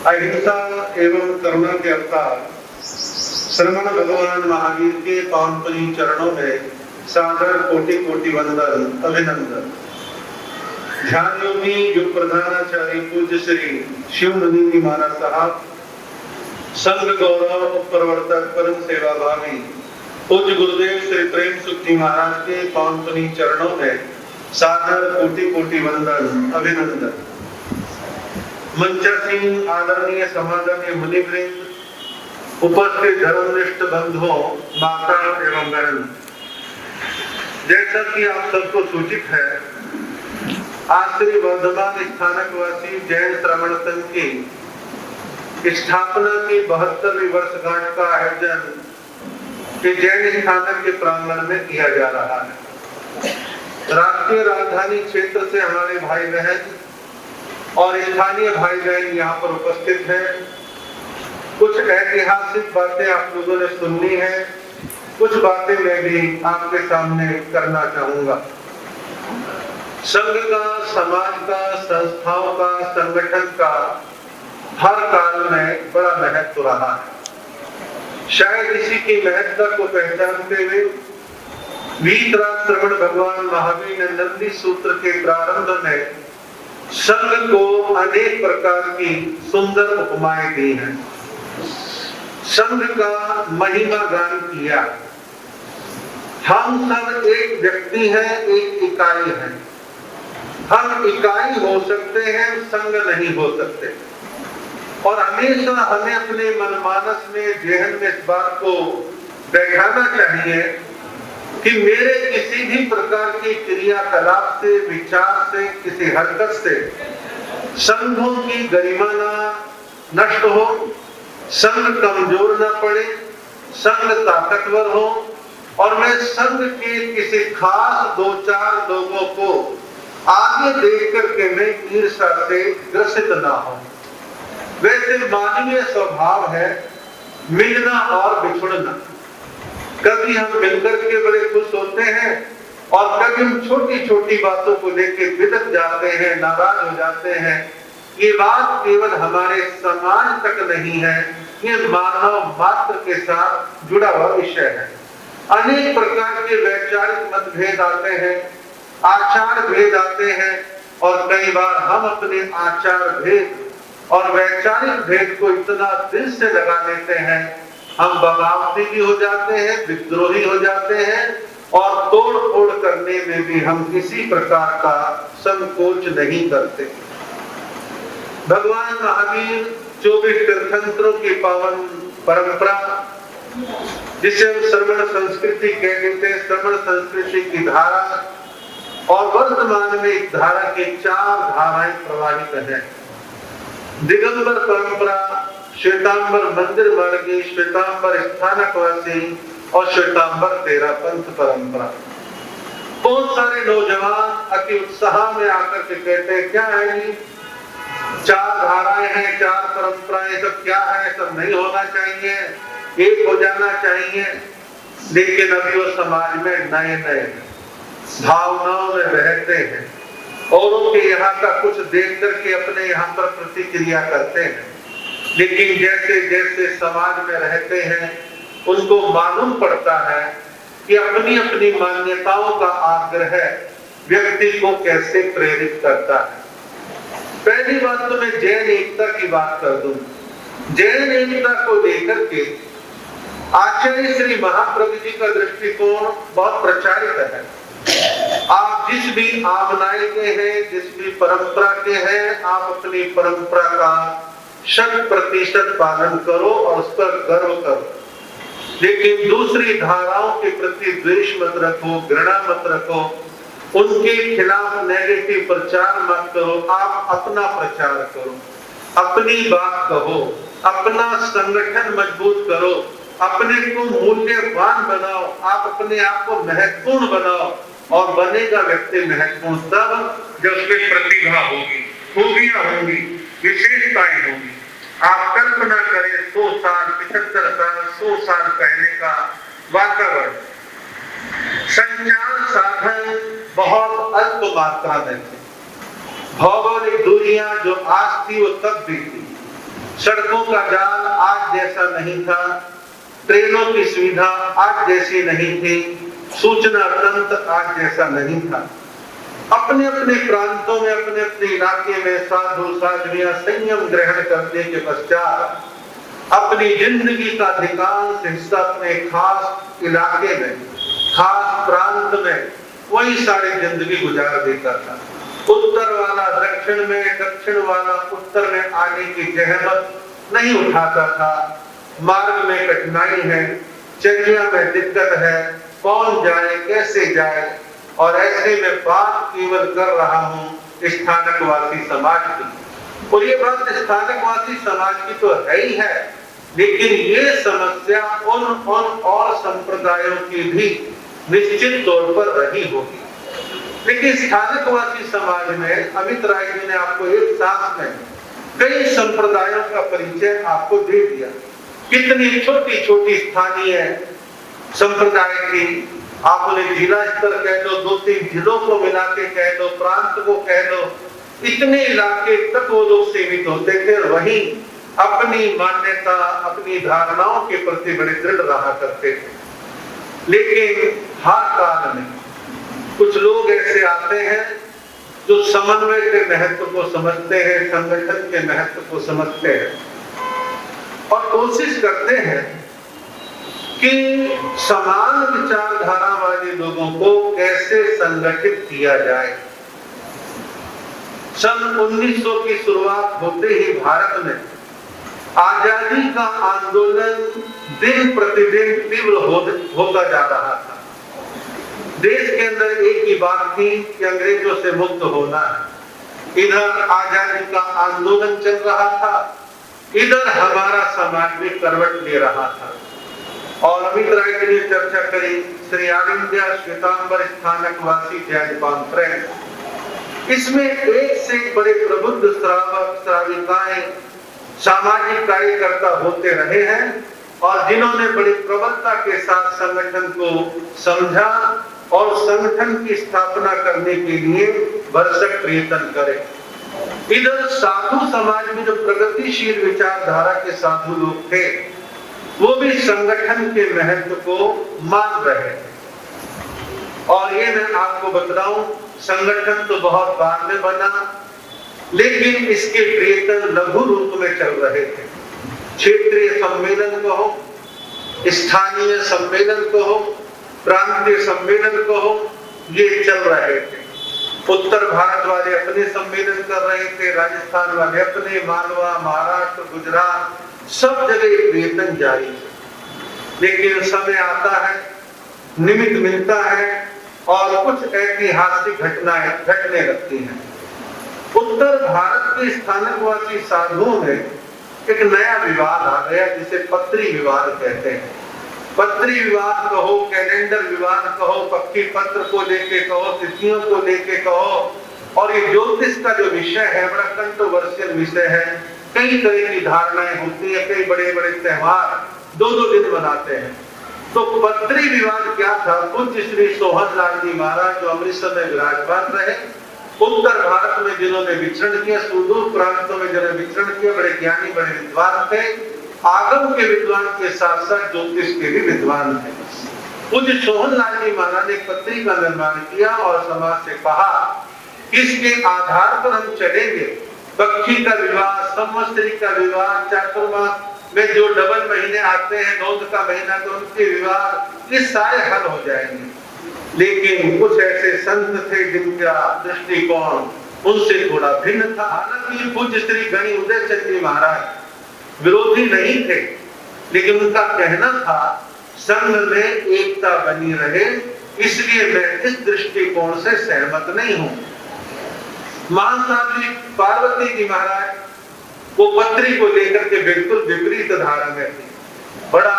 अहिंसा एवं करुणा के अवतार श्रमण भगवान महावीर के पावन चरणों में सादर कोटि कोटि वंदन अभिनंदन। ध्यान योगी युग प्रधानाचार्य पूज्य श्री शिव मुनि महाराज साहब, संघ गौरव प्रवर्तक परम सेवा भावी पूज्य गुरुदेव श्री प्रेम सुख जी महाराज के पावन चरणों में सादर कोटि कोटि वंदन अभिनंदन। मंचासीन आदरणीय समागम मुनिवृंद, उपस्थित धर्मनिष्ठ बंधुओं, माता एवं बहन, जैसा कि आप सबको सूचित है, आज श्री वर्धमान स्थानकवासी जैन श्रमण संघ की स्थापना की 72वीं वर्षगांठ का आयोजन जैन स्थानक के प्रांगण में किया जा रहा है। राष्ट्रीय राजधानी क्षेत्र से हमारे भाई बहन और स्थानीय भाई बहन यहाँ पर उपस्थित हैं। कुछ ऐतिहासिक बातें आप लोगों ने सुननी है, कुछ बातें मैं भी आपके सामने करना चाहूंगा। संघ का, समाज का, संस्थाओं का, संगठन का हर काल में बड़ा महत्व रहा है। शायद इसी की महत्ता को पहचानते हुए वीतराग श्रमण भगवान महावीर ने नंदी सूत्र के प्रारंभ में संघ को अनेक प्रकार की सुंदर उपमाएं दी हैं। संघ का महिमा गान किया। हम सब एक व्यक्ति हैं, एक इकाई है। हम इकाई हो सकते हैं, संघ नहीं हो सकते। और हमेशा हमें अपने मनमानस में, जहन में इस बात को बैठाना चाहिए कि मेरे किसी भी प्रकार की क्रियाकलाप से, विचार से, किसी हरकत से संघों की गरिमा ना नष्ट हो, संघ कमजोर न पड़े, संघ ताकतवर हो और मैं संघ के किसी खास 2-4 लोगों को आगे देख करके मैं ईर्ष्या से ग्रसित ना हो। वैसे मानवीय स्वभाव है मिलना और बिछुड़ना। कभी हम मिलकर के बड़े खुश होते हैं और कभी हम छोटी छोटी बातों को लेकर बिगड़ जाते हैं, नाराज हो जाते हैं। ये बात केवल हमारे समाज तक नहीं है, ये मानव मात्र के साथ जुड़ा हुआ विषय है। अनेक प्रकार के वैचारिक मतभेद आते हैं, आचार भेद आते हैं और कई बार हम अपने आचार भेद और वैचारिक भेद को इतना दिल से लगा लेते हैं, हम बगावती भी हो जाते हैं, विद्रोही हो जाते हैं और तोड़ फोड़ करने में भी हम किसी प्रकार का संकोच नहीं करते। भगवान महावीर 24 तीर्थंकरों की पावन परंपरा, जिसे हम श्रमण संस्कृति कह देते हैं, श्रमण संस्कृति की धारा, और वर्तमान में इस धारा की 4 धाराएं प्रवाहित हैं। दिगंबर परंपरा, श्वेतांबर मंदिर मार्गी, श्वेतांबर स्थानकवासी और श्वेतांबर तेरा पंथ परंपरा। बहुत सारे नौजवान अति उत्साह में आकर के कहते हैं, क्या है ये 4 धाराएं हैं, 4 परंपराएं, सब क्या है, सब नहीं होना चाहिए, एक हो जाना चाहिए। लेकिन अभी वो समाज में नए नए भावनाओं में बहते हैं, औरों के यहाँ का कुछ देख करके अपने यहाँ पर प्रतिक्रिया करते हैं। लेकिन जैसे जैसे समाज में रहते हैं उनको मालूम पड़ता है कि अपनी अपनी मान्यताओं का आग्रह व्यक्ति को कैसे प्रेरित करता है। पहली बात तो मैं जैन एकता की बात कर दूं। जैन एकता को लेकर के आचार्य श्री महाप्रभु जी का दृष्टिकोण बहुत प्रचारित है। आप जिस भी आमनाय के हैं, जिस भी परंपरा के हैं, आप अपनी परंपरा का 100% पालन करो और उस पर गर्व करो। लेकिन दूसरी धाराओं के प्रति द्वेष मत रखो, घृणा मत रखो, उनके खिलाफ नेगेटिव प्रचार मत करो। आप अपना प्रचार करो, अपनी बात कहो, अपना संगठन मजबूत करो, अपने को मूल्यवान बनाओ, आप अपने आप को महत्वपूर्ण बनाओ। और बनेगा व्यक्ति महत्वपूर्ण तब जब उसमें प्रतिभा होगी, खूबियां होंगी, विशेषताएं होंगी। आप कल्पना करें 100 साल, 75 साल, 100 साल पहले का वातावरण, संचार साधन बहुत अल्प मात्रा में थे। भौगोलिक दूरियां जो आज थी वो तब भी थी। सड़कों का जाल आज जैसा नहीं था, ट्रेनों की सुविधा आज जैसी नहीं थी, सूचना तंत्र आज जैसा नहीं था। अपने अपने प्रांतों में, अपने अपने इलाके में साधु साध्वियां संयम ग्रहण करने के पश्चात अपनी जिंदगी का अधिकांश हिस्सा अपने खास इलाके में, खास प्रांत में वही सारी जिंदगी गुजार देता था। उत्तर वाला दक्षिण में, दक्षिण वाला उत्तर में आने की जहमत नहीं उठाता था। मार्ग में कठिनाई है, चर्या में दिक्कत है, कौन जाए कैसे जाए, और ऐसे में बात केवल कर रहा हूं स्थानकवासी समाज की। और ये बात स्थानकवासी समाज की तो है ही है, लेकिन ये समस्या उन और संप्रदायों की भी निश्चित तौर पर रही होगी। लेकिन स्थानकवासी समाज में अमित राय जी ने आपको एक साथ में कई संप्रदायों का परिचय आपको दे दिया। कितनी छोटी छोटी स्थानीय संप्रदाय थी, आप उन्हें जिला स्तर कह लो, 2-3 जिलों को मिला के कह लो, प्रांत को कह लो, इतने इलाके तक वो लोग सीमित होते थे। वहीं अपनी मान्यता, अपनी धारणाओं के प्रति बड़े दृढ़ रहा करते थे। लेकिन हर काल में कुछ लोग ऐसे आते हैं जो समन्वय के महत्व को समझते हैं, संगठन के महत्व को समझते हैं और कोशिश करते हैं कि समान विचारधारा वाले लोगों को कैसे संगठित किया जाए। सन 1900 की शुरुआत होते ही भारत में आजादी का आंदोलन दिन प्रतिदिन तीव्र होता जा रहा था। देश के अंदर एक ही बात थी कि अंग्रेजों से मुक्त होना है। इधर आजादी का आंदोलन चल रहा था, इधर हमारा समाज भी करवट ले रहा था। और अमित राय के लिए चर्चा करी Shri All India Shwetambar Sthanakvasi Jain conference. इसमें एक से एक बड़े प्रबुद्ध श्रावक श्राविकाएं सामाजिक कार्यकर्ता होते रहे हैं और जिन्होंने बड़ी प्रबलता के साथ संगठन को समझा और संगठन की स्थापना करने के लिए भरसक प्रयत्न करे। इधर साधु समाज में जो प्रगतिशील विचारधारा के साधु लोग थे, वो भी संगठन के महत्व को मान रहे हैं। और ये मैं आपको बताऊं, संगठन तो बहुत बाद में बना, लेकिन इसके प्रयत्न लघु रूप में चल रहे थे। क्षेत्रीय सम्मेलन कहो, स्थानीय सम्मेलन कहो, प्रांतीय सम्मेलन कहो, ये चल रहे थे। उत्तर भारत वाले अपने सम्मेलन कर रहे थे, राजस्थान वाले अपने, मालवा, महाराष्ट्र, गुजरात, सब जगह प्रयत्न जारी है। लेकिन समय आता है, निमित्त मिलता है और कुछ ऐतिहासिक घटनाएं घटने लगती हैं। उत्तर भारत के स्थानकवासी साधुओं में एक नया विवाद आ गया जिसे पत्री विवाद कहते हैं। पत्री विवाद कहो, कैलेंडर विवाद कहो, पक्की पत्र को लेके कहो, तिथियों को लेके कहो, और ये ज्योतिष का जो विषय है बड़ा कंट्रोवर्शियल विषय है। कई तरह की धारणाएं होती है, कई बड़े बड़े त्योहार 2-2 दिन मनाते हैं। तो पत्री विवाद क्या था? पूज्य श्री सोहन लाल जी महाराज जो अमृतसर में विराजमान रहे, उत्तर भारत में जिन्होंने विचरण किया, सुदूर प्रांतों में जिन्होंने विचरण किया, बड़े ज्ञानी, बड़े विद्वान थे। आगम के विद्वान के साथ साथ ज्योतिष के भी विद्वान थे। पूज्य सोहन लाल जी महाराज ने पत्री का निर्माण किया और समाज से कहा इसके आधार पर हम चलेंगे। पक्षी का विवाह, संवत्सरी का विवाह, चातुर्मास में जो डबल महीने आते हैं, नौद का महीना, तो उनके विवाह ये सारे हल हो जाएंगे। लेकिन कुछ ऐसे संत थे जिनका दृष्टिकोण उनसे थोड़ा भिन्न था। हालांकि पूज्य श्री गणी उदय चंद जी महाराज विरोधी नहीं थे, लेकिन उनका कहना था संघ में एकता बनी रहे, इसलिए मैं इस दृष्टिकोण से सहमत नहीं हूं। महासाध्वी पार्वती जी महाराज वो पत्री को लेकर के बिल्कुल विपरीत धारा में थे। बड़ा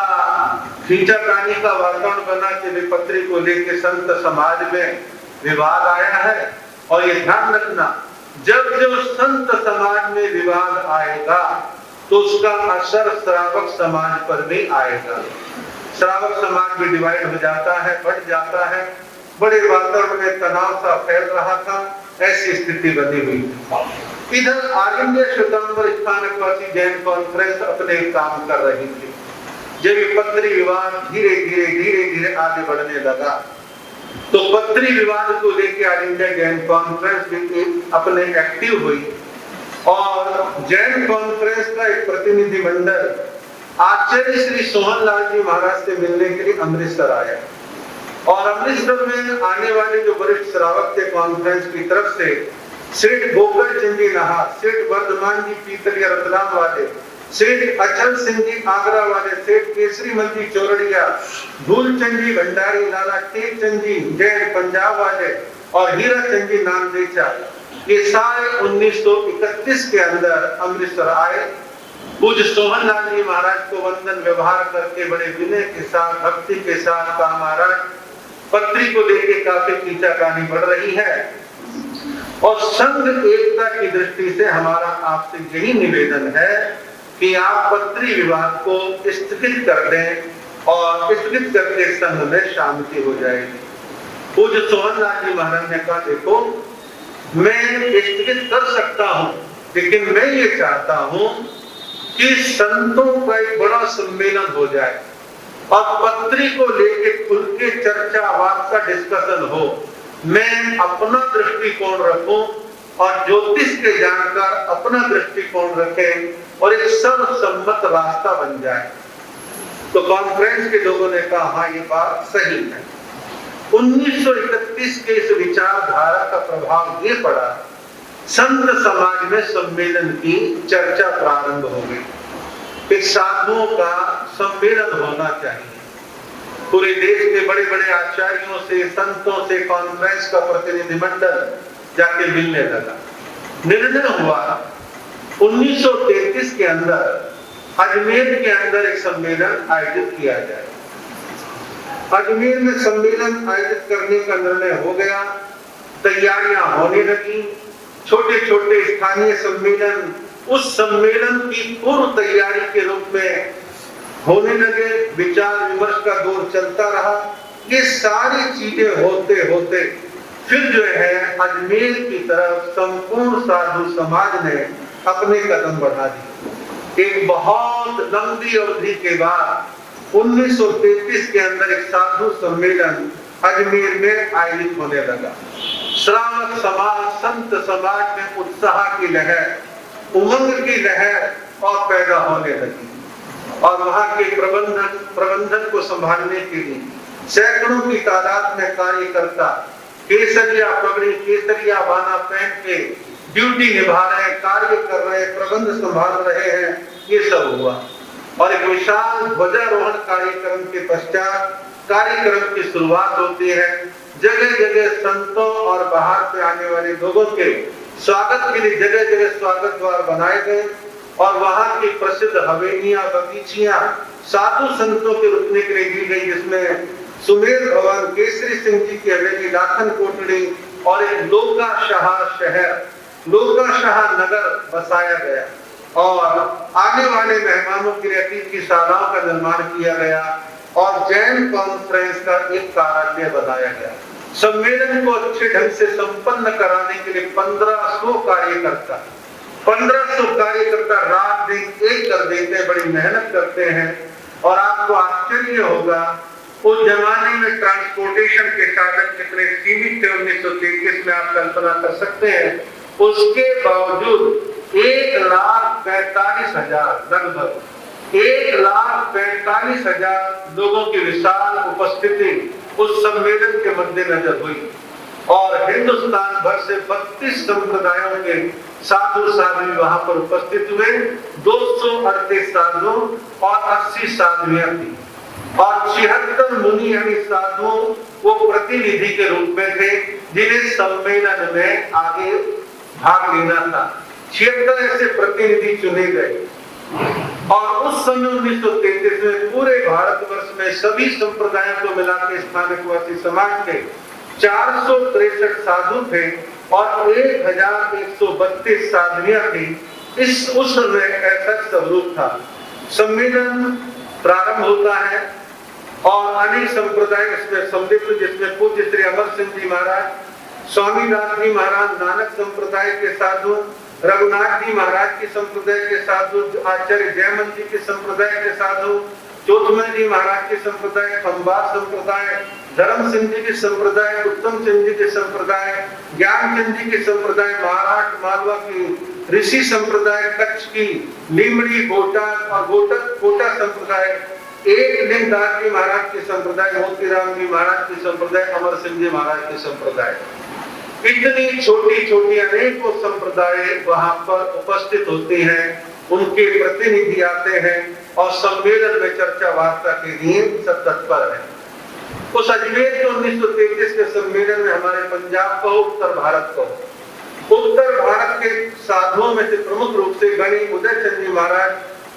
खींचातानी का वातावरण बना कि पत्री को लेकर संत समाज में विवाद आया है। और ये ध्यान रखना, जब जो संत समाज में विवाद आएगा तो उसका असर श्रावक समाज पर भी आएगा। श्रावक समाज भी डिवाइड हो जाता है, बढ़ जाता है, बड़े वातावरण में तनाव सा फैल रहा था, ऐसी स्थिति बनी हुई। इधर All India Shwetambar Sthanakvasi Jain conference अपने काम कर रही थी। जब ये पत्री विवाद धीरे धीरे आगे बढ़ने लगा तो पत्री विवाद को लेकर ऑल इंडिया जैन कॉन्फ्रेंस भी अपने एक्टिव हुई और जैन कॉन्फ्रेंस का एक प्रतिनिधि मंडल आचार्य श्री सोहनलाल जी महाराज से मिलने के लिए अमृतसर आया और अमृतसर में आने वाले जो वरिष्ठ श्रावक थे कॉन्फ्रेंस की तरफ से सेठ गोपाल चंद जी नहा, सेठ वर्धमान जी पीतलिया रतलाम वाले, सेठ अचल सिंह जी आगरा वाले, सेठ केसरी मल जी चौरड़िया, धूलचंद जी भंडारी, लाला टेक चंद जी जैन पंजाब वाले और हीरा चंद जी नामदेचा, ये सारे 1931 के अंदर अमृतसर आए। पूज्य सोहनलाल जी महाराज को वंदन व्यवहार करके बड़े विनय के साथ भक्ति के साथ कहा, महाराज पत्री को लेके काफी कीचाकानी बढ़ रही है और संघ एकता की दृष्टि से हमारा आपसे यही निवेदन है कि आप पत्री विवाद को स्थगित कर दें और स्थगित करके संघ में शांति हो जाएगी। पूज्य सोहनलाल जी महाराज ने कहा, देखो मैं स्थगित कर सकता हूं लेकिन मैं ये चाहता हूं कि संतों का एक बड़ा सम्मेलन हो जाए और पत्री को लेके खुल के चर्चा वार्ता डिस्कशन हो। मैं अपना दृष्टिकोण रखूं और ज्योतिष के जानकार अपना दृष्टिकोण रखें और एक सर्वसम्मत रास्ता बन जाए। तो कॉन्फ्रेंस के लोगों ने कहा, हाँ ये बात सही है। 1931 के इस विचारधारा का प्रभाव ये पड़ा, संत समाज में सम्मेलन की चर्चा प्रारंभ हो गई। एक साधुओं का सम्मेलन होना चाहिए। पूरे देश के बड़े बड़े आचार्यों से, संतों से कॉन्फ्रेंस का प्रतिनिधिमंडल जाके मिलने लगा। निर्णय हुआ 1933 के अंदर अजमेर के अंदर एक सम्मेलन आयोजित किया जाए। अजमेर में सम्मेलन आयोजित करने का निर्णय हो गया, तैयारियां होने लगी। छोटे छोटे स्थानीय सम्मेलन उस सम्मेलन की पूर्व तैयारी के रूप में होने लगे। विचार विमर्श का दौर चलता रहा। ये सारी चीजें होते होते फिर जो है अजमेर की तरफ संपूर्ण साधु समाज ने अपने कदम बढ़ा दिए। एक बहुत लंबी अवधि के बाद 1933 के अंदर एक साधु सम्मेलन अजमेर में आयोजित होने लगा। श्रावक समाज, संत समाज में उत्साह की लहर, उमंग की लहर और पैदा होने लगी और वहां के प्रबंधन को संभालने के लिए सैकड़ों की तादाद में कार्यकर्ता केसरिया पगड़ी, केसरिया बाना पहन के ड्यूटी निभा रहे, कार्य कर रहे, प्रबंध संभाल रहे हैं। ये सब हुआ और एक विशाल ध्वजारोहण कार्यक्रम के पश्चात कार्यक्रम की शुरुआत होती है। जगह जगह संतों और बाहर से आने वाले लोगों के स्वागत के लिए जगह जगह स्वागत द्वार बनाए गए और वहां की प्रसिद्ध हवेलियां, बगीचियां साधु संतों के रुकने के लिए दी गई, जिसमें सुमेर भवन, केसरी सिंह जी की हवेली, लाखन कोटड़ी और एक लोकाशाह शहर, लोकाशाह नगर बसाया गया और आने वाले मेहमानों के लिए अतिथिशालाओं का निर्माण किया गया और जैन कॉन्फ्रेंस का एक कार्यालय बनाया गया। सम्मेलन को अच्छे ढंग से संपन्न कराने के लिए 1500 कार्यकर्ता रात दिन एक कर देते हैं, बड़ी मेहनत करते हैं। और आपको आश्चर्य होगा उस जमाने में ट्रांसपोर्टेशन के साधन कितने सीमित थे। 1933 में आप कल्पना कर सकते हैं। उसके बावजूद 1,45,000 लगभग 1,45,000 लोगों की विशाल उपस्थिति उस सम्मेलन के मद्देनजर हुई और हिंदुस्तान भर से 32 संप्रदायों के साधु साध्वी वहां पर उपस्थित हुए। 238 साधु और 80 साध्वियां थी और 76 मुनि यानी साधु वो प्रतिनिधि के रूप में थे जिन्हें सम्मेलन में आगे भाग लेना था। 76 ऐसे प्रतिनिधि चुने गए और उस समय 1933 में पूरे भारतवर्ष में सभी संप्रदायों को मिलाकर स्थानकवासी समाज के 463 साधु थे और 1132 साधवियां थी। उस समय ऐसा स्वरूप था। सम्मेलन प्रारंभ होता है और अनेक संप्रदाय इसमें सम्मिलित, जिसमें पूज्य श्री अमर सिंह जी महाराज, स्वामी दास जी महाराज, नानक संप्रदाय के साधु, रघुनाथ जी महाराज के संप्रदाय के साधु, आचार्य जयमन जी के संप्रदाय के साधु, चोथमल जी महाराज के संप्रदाय, खंबात संप्रदाय, धर्म सिंह जी के संप्रदाय, उत्तम चंद जी के संप्रदाय, ज्ञानचंद जी के संप्रदाय, महाराष्ट्र मालवा की ऋषि संप्रदाय, कच्छ की लीमड़ी, गोटा और कोटा संप्रदाय, एक लिंगदास जी महाराज के संप्रदाय, मोतीराम जी महाराज के संप्रदाय, अमर सिंह जी महाराज के संप्रदाय, इतनी छोटी छोटी अनेकों संप्रदाय वहां पर उपस्थित होते हैं, उनके प्रतिनिधि आते हैं और सम्मेलन में चर्चा वार्ता के लिए सब तत्पर है। उस अजमेर के 1933 के सम्मेलन में हमारे पंजाब को, उत्तर भारत को, उत्तर भारत के साधुओं में से प्रमुख रूप से गणी उदय चंद जी महाराज,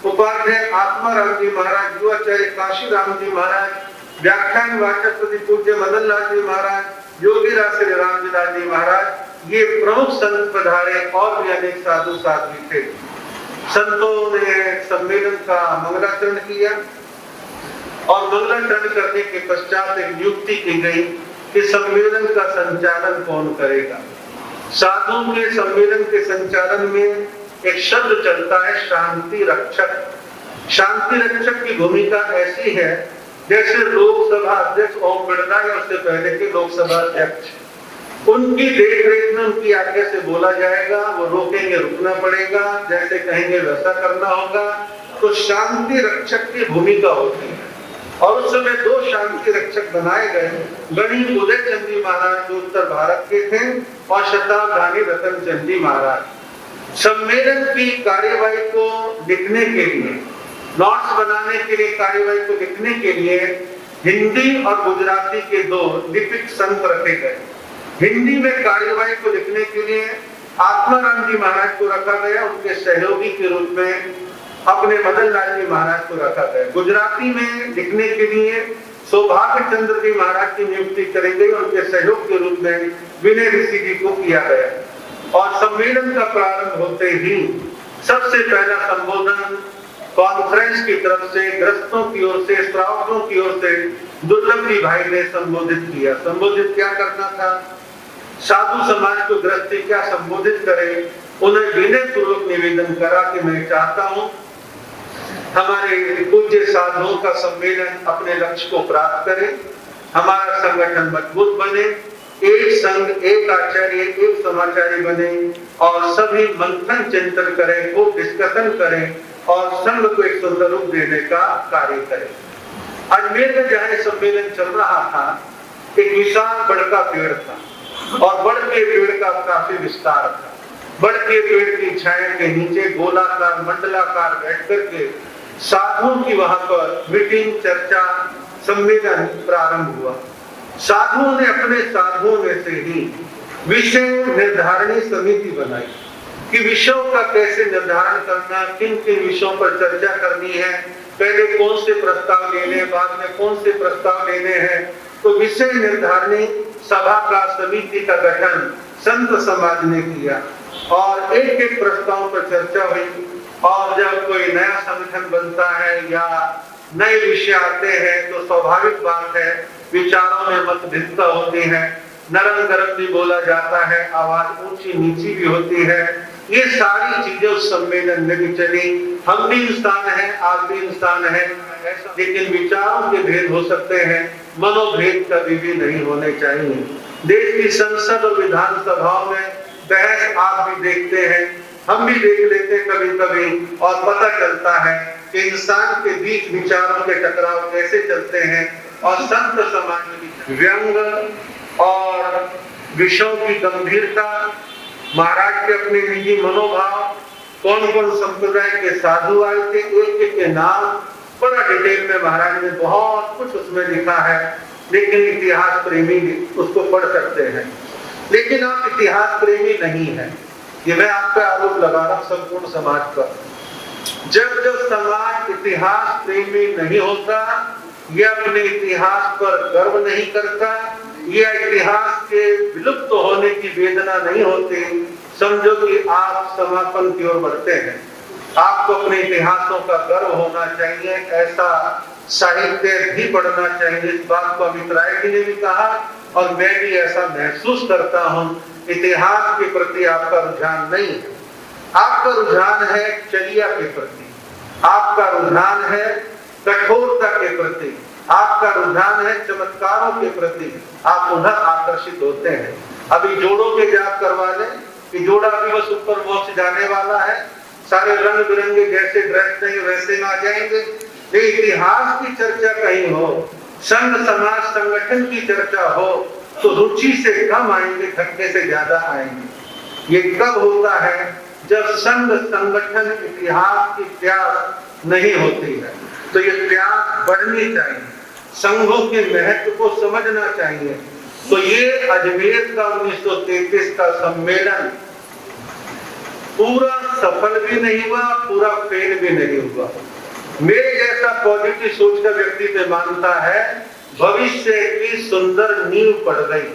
उपाध्याय आत्माराम जी महाराज, युवाचार्य काशीराम जी महाराज, व्याख्यान वाचक पूज्य मदन लाल जी महाराज, योगी राज श्री राम जी महाराज, ये प्रमुख संत पधारे और भी अनेक साधु साध्वी थे। संतों ने सम्मेलन का मंगलाचरण किया और मंगलाचरण करने के पश्चात एक नियुक्ति की गई कि सम्मेलन का संचालन कौन करेगा। साधुओं के सम्मेलन के संचालन में एक शब्द चलता है, शांति रक्षक। शांति रक्षक की भूमिका ऐसी है जैसे लोकसभा अध्यक्ष ओम बिड़ला या उससे पहले के लोकसभा अध्यक्ष, उनकी देखरेख में उनकी आज्ञा से बोला जाएगा, वो रोकेंगे रुकना पड़ेगा, जैसे कहेंगे वैसा करना होगा। तो शांति रक्षक की भूमिका होती है और उस समय दो शांति रक्षक बनाए गए, गणी उदय चंद जी महाराज जो उत्तर भारत के थे और शताब्दी रतन चंद जी महाराज। सम्मेलन की कार्यवाही को लिखने के लिए, नोट्स बनाने के लिए, कार्यवाही को लिखने के लिए हिंदी और गुजराती के दो लिपिक संत रखे गए। हिंदी में कार्यवाही को लिखने के लिए आत्माराम जी महाराज को रखा गया, उनके सहयोगी के रूप में अपने मदन लाल जी महाराज को रखा गया। गुजराती में लिखने के लिए सौभाग्य चंद्र जी महाराज की नियुक्ति करी गई, उनके सहयोग के रूप में विनय ऋषि जी को किया गया। और सम्मेलन का प्रारंभ होते ही सबसे पहला संबोधन कॉन्फ्रेंस की तरफ से, ग्रस्तों की ओर से, श्रावकों की ओर से दुर्लभ जी भाई ने संबोधित किया। संबोधित क्या करना था? साधु समाज को गृहस्थी क्या संबोधित करे, उन्हें विनय पूर्वक निवेदन करा कि मैं चाहता हूं हमारे पूज्य साधुओं का सम्मेलन अपने लक्ष्य को प्राप्त करे, हमारा संगठन मजबूत बने, एक संघ, एक आचार्य, एक समाचार्य बने और सभी मंथन चिंतन करें, वो डिस्कशन करें और संघ को एक सुंदर रूप देने का कार्य करें। अजमेर में जहाँ सम्मेलन चल रहा था, एक विशाल बड़ का पेड़ था और बड़ के पेड़ का काफी विस्तार था। बड़ के पेड़ की छाया के नीचे गोलाकार मंडलाकार बैठ करके साधुओं की वहां पर मीटिंग, चर्चा, सम्मेलन प्रारंभ हुआ। साधुओं ने अपने साधुओं में से ही विषय निर्धारणी समिति बनाई कि विषयों का कैसे निर्धारण करना, किन किन विषयों पर चर्चा करनी है, पहले कौन से प्रस्ताव लेने, बाद में कौन से प्रस्ताव लेने हैं। तो विषय निर्धारणी सभा का, समिति का गठन संत समाज ने किया और एक एक प्रस्ताव पर चर्चा हुई। और जब कोई नया संगठन बनता है या नए विषय आते हैं तो स्वाभाविक बात है विचारों में मतभिन्नता होती है, नरम गरम भी बोला जाता है, आवाज ऊंची नीची भी होती है। ये सारी चीजें उस सम्मेलन में भी चली। हम भी इंसान हैं, आप भी इंसान हैं, लेकिन विचारों के भेद हो सकते हैं, मनोभेद कभी भी नहीं होने चाहिए। देश की संसद और विधानसभाओं में बहस आप भी देखते हैं, हम भी देख लेते हैं कभी कभी, और पता चलता है कि इंसान के बीच विचारों के टकराव कैसे चलते हैं। और संत समाज में व्यंग और विषयों की गंभीरता, महाराज के अपने निजी मनोभाव, कौन कौन संप्रदाय के साधु आए थे, एक एक के नाम बड़ा डिटेल में महाराज ने बहुत कुछ उसमें लिखा है। लेकिन इतिहास प्रेमी उसको पढ़ सकते हैं, लेकिन आप इतिहास प्रेमी नहीं है, ये मैं आप पे आरोप लगा रहा हूं संपूर्ण समाज पर। जब जब समाज इतिहास प्रेमी नहीं होता, यह अपने इतिहास पर गर्व नहीं करता, यह इतिहास के विलुप्त होने की वेदना नहीं होती, समझो कि आप समापन की ओर बढ़ते हैं। आपको अपने इतिहासों का गर्व होना चाहिए, ऐसा साहित्य भी पढ़ना चाहिए। इस बात को अमित राय जी ने भी कहा और मैं भी ऐसा महसूस करता हूँ। इतिहास के प्रति आपका रुझान नहीं है, आपका रुझान है चर्या के प्रति, आपका रुझान है कठोरता के प्रति, आपका रुझान है चमत्कारों के प्रति, आप उधर आकर्षित होते हैं। अभी जोड़ों के जाप करवा लें कि जोड़ा भी बस ऊपर मोक्ष जाने वाला है, सारे रंग बिरंगे जैसे ड्रेस नहीं वैसे में आ जाएंगे। इतिहास की चर्चा कहीं हो, संघ समाज संगठन की चर्चा हो तो रुचि से कम आएंगे, घटने से ज्यादा आएंगे। ये कब होता है? जब संघ संगठन इतिहास की प्यास नहीं होती है। तो ये प्यास बढ़नी चाहिए, संघों के महत्व को समझना चाहिए। तो ये अजमेर का 1933 का सम्मेलन पूरा सफल भी नहीं हुआ, पूरा फेल भी नहीं हुआ। मेरे जैसा पॉजिटिव सोच का व्यक्ति पे मानता है भविष्य की सुंदर नींव पड़ गई,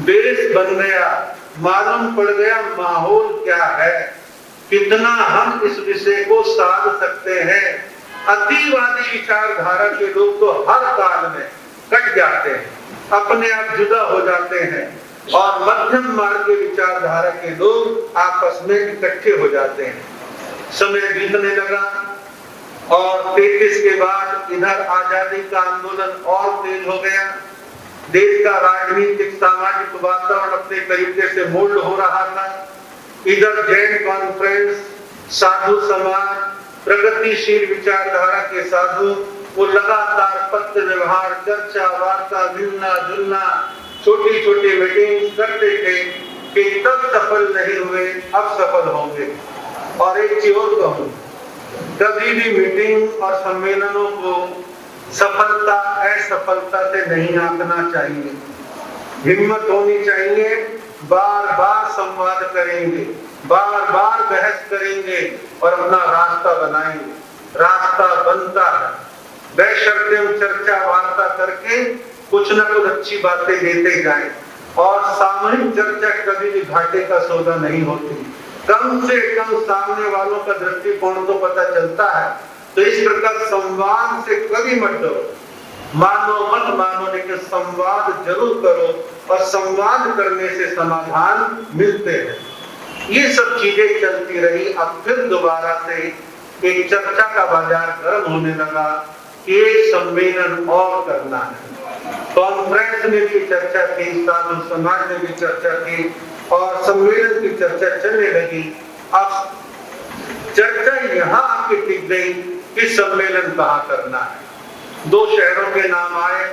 बेस बन गया, मालूम पड़ गया माहौल क्या है, कितना हम इस विषय को साध सकते हैं। अतिवादी विचारधारा के लोग तो हर काल में कट जाते हैं, अपने आप जुदा हो जाते हैं, और मध्यम मार्ग के विचारधारा के लोग आपस में इकट्ठे हो जाते हैं। समय बीतने लगा और 33 के बाद इधर आजादी का आंदोलन और तेज हो गया। देश का राजनीतिक सामाजिक वातावरण अपने तरीके से मोल्ड हो रहा था। इधर जैन कॉन्फ्रेंस, साधु समाज, प्रगतिशील विचारधारा के साधु वो लगातार पत्र व्यवहार, चर्चा, वार्ता, मिलना जुलना, छोटी छोटी मीटिंग करते थे कि तब सफल नहीं हुए, अब सफल होंगे। और एक चीज और कहूं, कभी भी मीटिंग और सम्मेलनों को सफलता असफलता से नहीं आंकना चाहिए। हिम्मत होनी चाहिए, बार बार संवाद करेंगे, बार बार बहस करेंगे और अपना रास्ता बनाएंगे। रास्ता बनता है बेशर्ते हम चर्चा वार्ता करके कुछ न कुछ अच्छी बातें देते जाएं। और सामूहिक चर्चा कभी भी घाटे का सौदा नहीं होती। कम से कम सामने वालों का दृष्टिकोण तो पता चलता है। तो इस प्रकार संवाद से कभी मत डरो, मानो मत मानो, लेकिन संवाद जरूर करो और संवाद करने से समाधान मिलते हैं। ये सब चीजें चलती रही। अब फिर दोबारा से एक चर्चा का बाजार गर्म होने लगा, एक सम्मेलन और करना है। कॉन्फ्रेंस में भी चर्चा की, साधु समाज में भी चर्चा की और सम्मेलन की चर्चा चलने लगी। अब चर्चा यहाँ आके टिक गई कि सम्मेलन कहाँ करना है। 2 शहरों के नाम आए,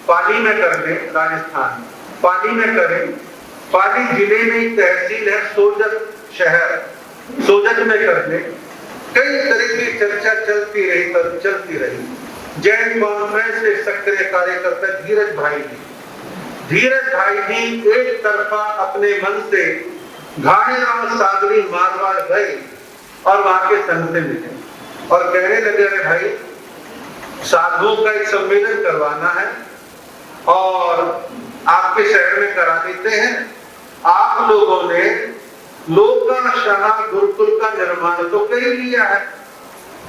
पाली में कर ले, राजस्थान पाली में करें। पाली जिले में तहसील है सोजत शहर, सोजत में कर ले। कई तरह की चर्चा चलती रही। जैन कॉन्फ्रेंस के सक्रिय कार्यकर्ता धीरज भाई जी एक तरफा अपने मन से घाणेराव सागरी मारवाड़ गए और वहां के संत से मिले और कहने लगे, अरे भाई साधुओं का एक सम्मेलन करवाना है और आपके शहर में करा देते हैं। आप लोगों ने लोकाशाह गुरुकुल का निर्माण तो कर लिया है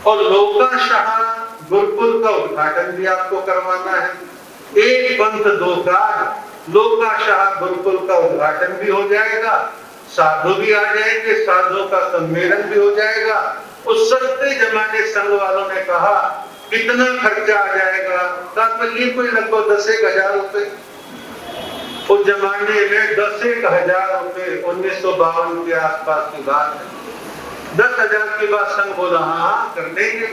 और लोकाशाह गुरुकुल का उद्घाटन भी आपको करवाना है। एक पंथ दो काज, लोकाशाह गुरुकुल का उद्घाटन भी हो जाएगा, साधु भी आ जाएंगे, साधुओं का सम्मेलन भी हो जाएगा। उस सस्ते जमाने संघ वालों ने कहा कितना खर्चा आ जाएगा? ये कोई लगभग 10,000 रुपए। उस जमाने में 10,000 रुपए 1952 के आसपास की बात है। 10,000 की बात संघ बोला हाँ कर देंगे।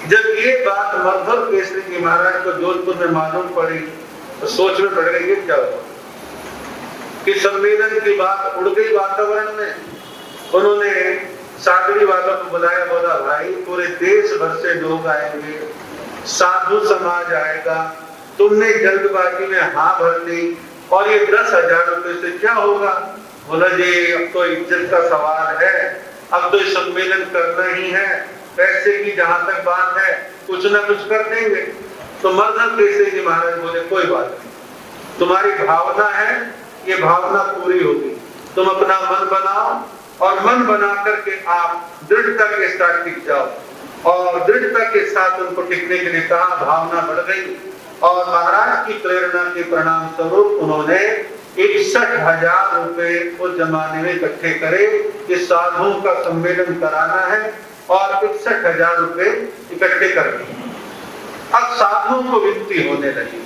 जब ये बात मधुर केसरी जी महाराज को जोधपुर में मालूम पड़ी तो सोच में पड़ गई क्या हुआ कि सम्मेलन की बात उड़ गई वातावरण में। उन्होंने सागरी वालों को बुलाया, बोला भाई पूरे देश भर से लोग आएंगे, साधु समाज आएगा, तुमने जल्दबाजी में हाँ भर दी और ये 10,000 रुपए से क्या होगा? बोला जी अब तो इज्जत का सवाल है, अब तो सम्मेलन करना ही है, पैसे की जहां तक बात है कुछ ना कुछ कर देंगे। तो मर्द केसरी जी महाराज बोले कोई बात नहीं, तुम्हारी भावना है, ये भावना पूरी होगी। तुम अपना मन बनाओ और मन बना करके आप दृढ़ता के साथ टिक जाओ। और दृढ़ता के साथ उनको टिकने के लिए कहा, भावना बढ़ गई और महाराज की प्रेरणा के परिणाम स्वरूप उन्होंने 61,000 रुपए उस जमाने में इकट्ठे करे कि साधुओं का सम्मेलन कराना है और 61,000 रुपए इकट्ठे कर दिए। अब साधुओं को विनती होने लगी।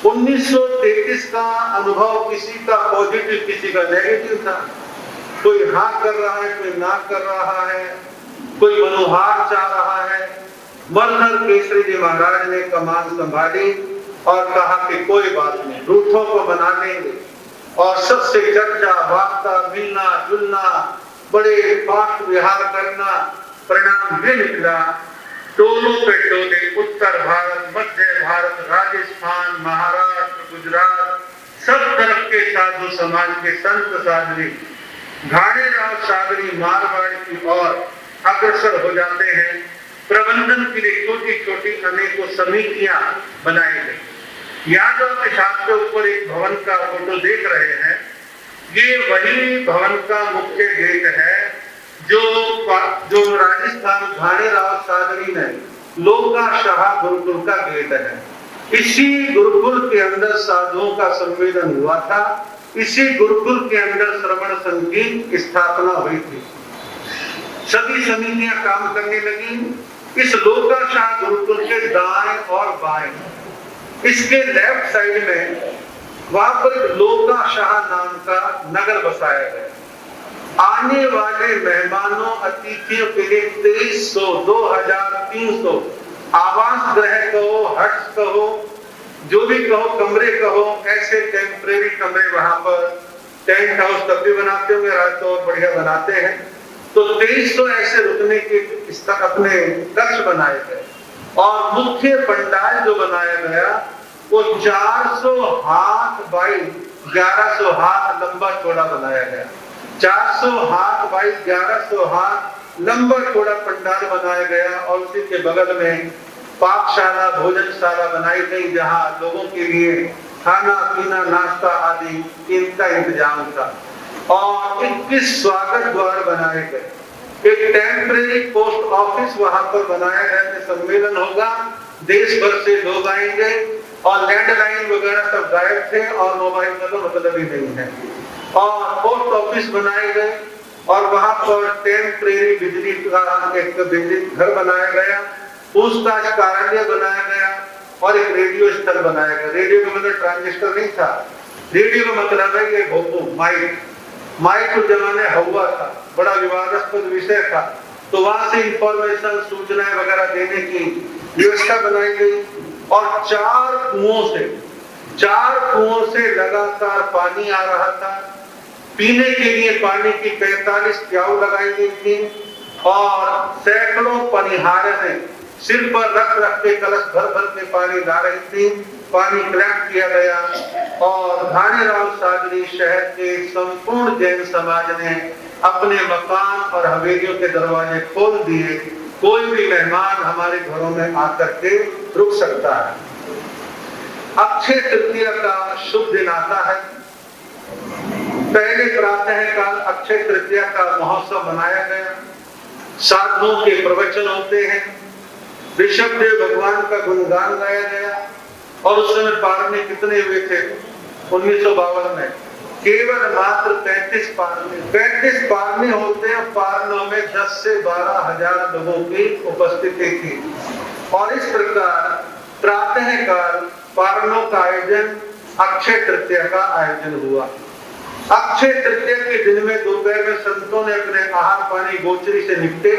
1933 का अनुभव किसी का पॉजिटिव किसी का नेगेटिव था। कोई हाँ कर रहा है, कोई ना कर रहा है, कोई मनोहार चाह रहा है। मरहर केसरी जी महाराज ने कमान संभाली और कहा कि कोई बात नहीं, रूठों को मना लेंगे और सबसे चर्चा वार्ता, मिलना जुलना, बड़े पाठ विहार करना। परिणाम ये निकला, टोलों पे टोले, उत्तर भारत, मध्य भारत, राजस्थान, महाराष्ट्र, गुजरात, सब तरफ के साधु समाज के संत साध्वी घाणेराव सागरी मारवाड़ की ओर अग्रसर हो जाते हैं। प्रबंधन के लिए छोटी छोटी अनेकों समितियां बनाई गई। यादव के छात्र के ऊपर एक भवन का फोटो देख रहे हैं। ये वही भवन का मुख्य गेट है जो राजस्थान घाणेराव सागरी ने लोकाशाह गुरुकुल का गेट है। इसी गुरुकुल के अंदर साधुओं का सम्मेलन हुआ था। इसी गुरुकुल के अंदर श्रवण संघ की स्थापना हुई थी। सभी समितियां काम करने लगी। इस लोकाशाह गुरुकुल के दाएं और बाएं, इसके लेफ्ट साइड में वहां पर लोकाशाह नाम का नगर बसाया गया। आने वाले मेहमानों अतिथियों के लिए 2300, 2300 आवास गृह कहो, हट्स कहो, जो भी कहो, कमरे कहो, ऐसे टेम्परेरी कमरे वहां पर, टेंट हाउस तब भी बनाते होंगे, रात तो बढ़िया बनाते हैं। तो 2300 ऐसे रुकने के अपने कक्ष बनाए गए और मुख्य पंडाल जो बनाया गया वो 400 हाथ बाई 1100 हाथ लंबा चौड़ा बनाया गया। 400 हाथ बाई 1100 हाथ लंबा चौड़ा पंडाल बनाया गया और उसी के बगल में पाकशाला, भोजनशाला बनाई गई, जहां लोगों के लिए खाना पीना, नाश्ता आदि इनका इंतजाम था। और 21 स्वागत द्वार बनाए गए। एक टेम्परेरी पोस्ट ऑफिस वहां पर बनाया गया। सम्मेलन होगा, देश भर से लोग आएंगे और लैंडलाइन वगैरह सब गायब थे और मोबाइल का तो मतलब ही नहीं है। और पोस्ट ऑफिस बनाए गए और वहां पर टेम्परेरी बिजली का एक बिजली घर बनाया गया, पूछताछ कार्यालय बनाया गया और एक रेडियो स्थल बनाया गया। रेडियो का मतलब ट्रांजिस्टर नहीं था, रेडियो का मतलब है ये भोपू माइक उस जमाने हुआ था, बड़ा विवादास्पद विषय था। तो वहां से इंफॉर्मेशन, सूचनाएं वगैरह देने की व्यवस्था बनाई गई। और 4 कुओं से लगातार पानी आ रहा था। पीने के लिए पानी की 45 प्याऊ लगाई गई थी और सैकड़ों पनिहारें सिर पर रख के कलश भर के पानी ला रही थी। पानी कलेक्ट किया गया और घाणेराव सागरी शहर के संपूर्ण जैन समाज ने अपने मकान और हवेलियों के दरवाजे खोल दिए। कोई भी मेहमान हमारे घरों में आकर के रुक सकता है। अक्षय तृतीया का शुभ दिन आता है। पहले प्रातः काल अक्षय तृतीया का महोत्सव मनाया गया। साधुओं के प्रवचन होते हैं, ऋषभदेव भगवान का गुणगान गाया गया। और उस समय पारने कितने हुए थे? 1952 में केवल मात्र 35 पारने होते हैं। पारनों में 10 से 12,000 लोगों की उपस्थिति थी। और इस प्रकार प्रातः काल पारनों का आयोजन अक्षय तृतीया का आयोजन हुआ। अक्षय तृतीया के दिन में दोपहर में संतों ने अपने आहार पानी गोचरी से निपटे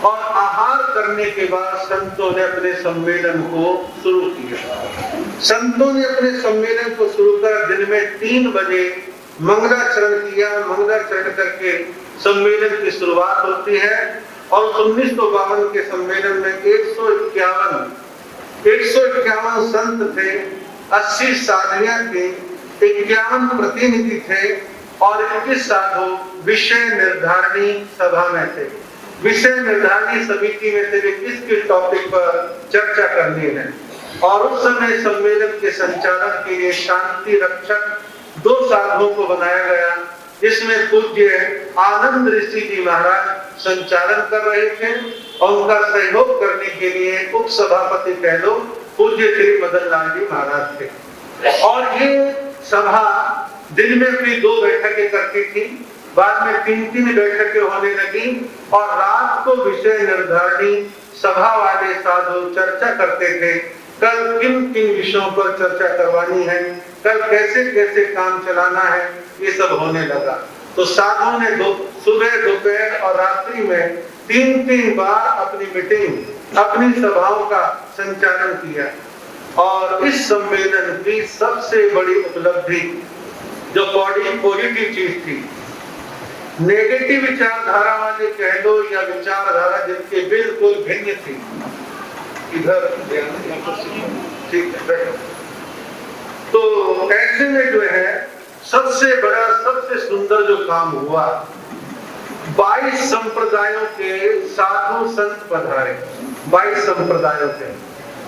और आहार करने के बाद संतों ने अपने सम्मेलन को शुरू किया। संतों ने अपने सम्मेलन को शुरू कर दिन में 3 बजे मंगलाचरण किया। मंगलाचरण करके सम्मेलन की शुरुआत होती है और 1952 के सम्मेलन में 151 संत थे, 80 साधुयां थी, 51 प्रतिनिधि थे और 21 साधु विषय निर्धारणी सभा में थे। विषय निर्धारणी समिति में से किसके टॉपिक पर चर्चा करनी है। और उस समय सम्मेलन के संचालन के लिए शांति रक्षक 2 साधुओं को बनाया गया, जिसमें पूज्य आनंद ऋषि जी महाराज संचालन कर रहे थे और उनका सहयोग करने के लिए उप सभापति कह लो पूज्य श्री मदन लाल जी महाराज थे। और ये सभा दिन में अपनी 2 बैठकें करती थी, बाद में 3-3 बैठकें होने लगी और रात को विषय निर्धारणी सभा वाले साधु चर्चा करते थे। कल किन किन विषयों पर चर्चा करवानी है, कल कैसे कैसे काम चलाना है, ये सब होने लगा। तो साधुओं ने सुबह, दोपहर और रात्रि में 3-3 बार अपनी मीटिंग, अपनी सभाओं का संचालन किया। और इस सम्मेलन की सबसे बड़ी उपलब्धि जो पॉजिटिव चीज थी, नेगेटिव विचारधारा वाले कह लो या विचारधारा जिनके बिल्कुल भिन्न थी, इधर ठीक है, तो ऐसे में जो है सबसे बड़ा, सबसे सुंदर जो काम हुआ, 22 संप्रदायों के साधु संत पधारे। 22 संप्रदायों के।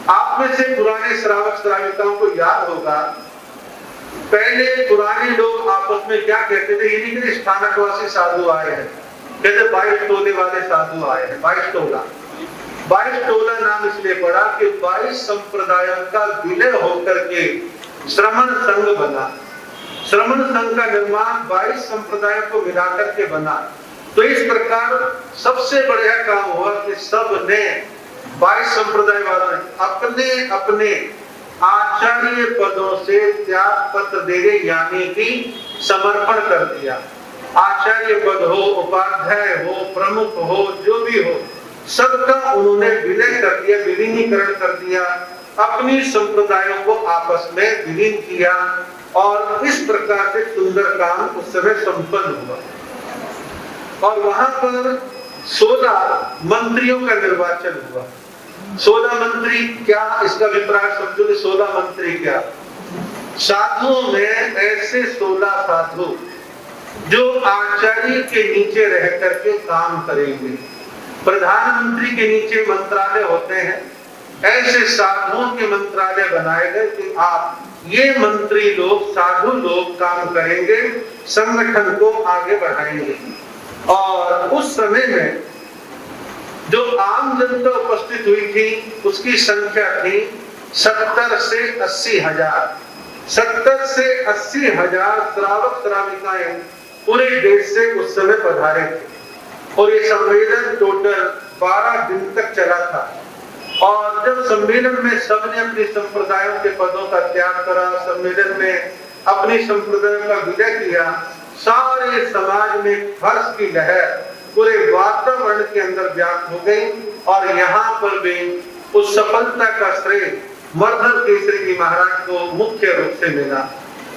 आप में से पुराने श्रावक श्राविकाओं को याद होगा, पहले पुराने लोग आपस में क्या कहते थे, ये नहीं कि स्थानकवासी साधु आए हैं, कहते 22 टोले वाले साधु आए हैं। 22 टोला, 22 टोला नाम इसलिए पड़ा कि 22 संप्रदायों का विलय होकर के श्रमण संघ बना। श्रमण संघ का निर्माण 22 संप्रदायों को मिलाकर के बना। तो इस प्रकार सबसे बढ़िया काम हुआ कि सब ने 22 संप्रदाय वालों ने अपने अपने आचार्य पदों से त्याग पत्र दे दिए, यानी कि समर्पण कर दिया। आचार्य पद हो, उपाध्याय हो, प्रमुख हो, जो भी हो, सबका उन्होंने विलय कर दिया, विलीनीकरण कर दिया, अपनी संप्रदायों को आपस में विलीन किया और इस प्रकार से सुंदर काम उस समय संपन्न हुआ। और वहां पर 16 मंत्रियों का निर्वाचन हुआ। 16 मंत्री क्या, इसका अभिप्राय समझो कि 16 मंत्री क्या, साधुओं में ऐसे 16 साधु जो आचार्य के नीचे रह करके काम करेंगे। प्रधानमंत्री के नीचे मंत्रालय होते हैं, ऐसे साधुओं के मंत्रालय बनाए गए कि आप ये मंत्री लोग, साधु लोग काम करेंगे, संगठन को आगे बढ़ाएंगे। और उस समय में जो आम जनता उपस्थित हुई थी उसकी संख्या थी 70 से 80 हजार। 70 से 80 हजार श्रावक श्राविकाएं पूरे देश से उस समय पधारे थे। और ये सम्मेलन टोटल 12 दिन तक चला था। और जब सम्मेलन में सबने अपने संप्रदायों के पदों का त्याग करा, सम्मेलन में अपनी संप्रदायों का विलय किया, सारे समाज में हर्ष की लहर पूरे वातावरण के अंदर व्याप्त हो गई। और यहाँ पर भी उस सफलता का श्रेय मर्धर केसरी जी महाराज को मुख्य रूप से मिला।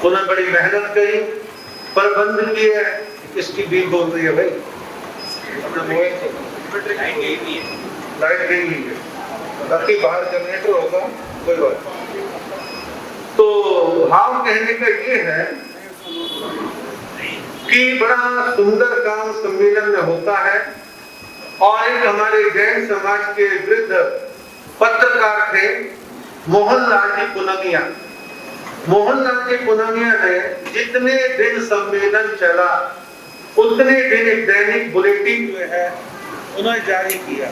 उन्होंने बड़ी मेहनत करी, प्रबंध किए। इसकी बील बोल रही है भाई, लाइट गई है, बाकी बाहर जनरेटर होगा, कोई बात। तो भाव कहने का ये है कि बड़ा सुंदर काम सम्मेलन में होता है। और एक हमारे जैन समाज के वृद्ध पत्रकार थे मोहनलाल जी पुनमिया। मोहनलाल जी पुनमिया ने जितने दिन सम्मेलन चला उतने दिन एक दैनिक बुलेटिन जो है उन्होंने जारी किया।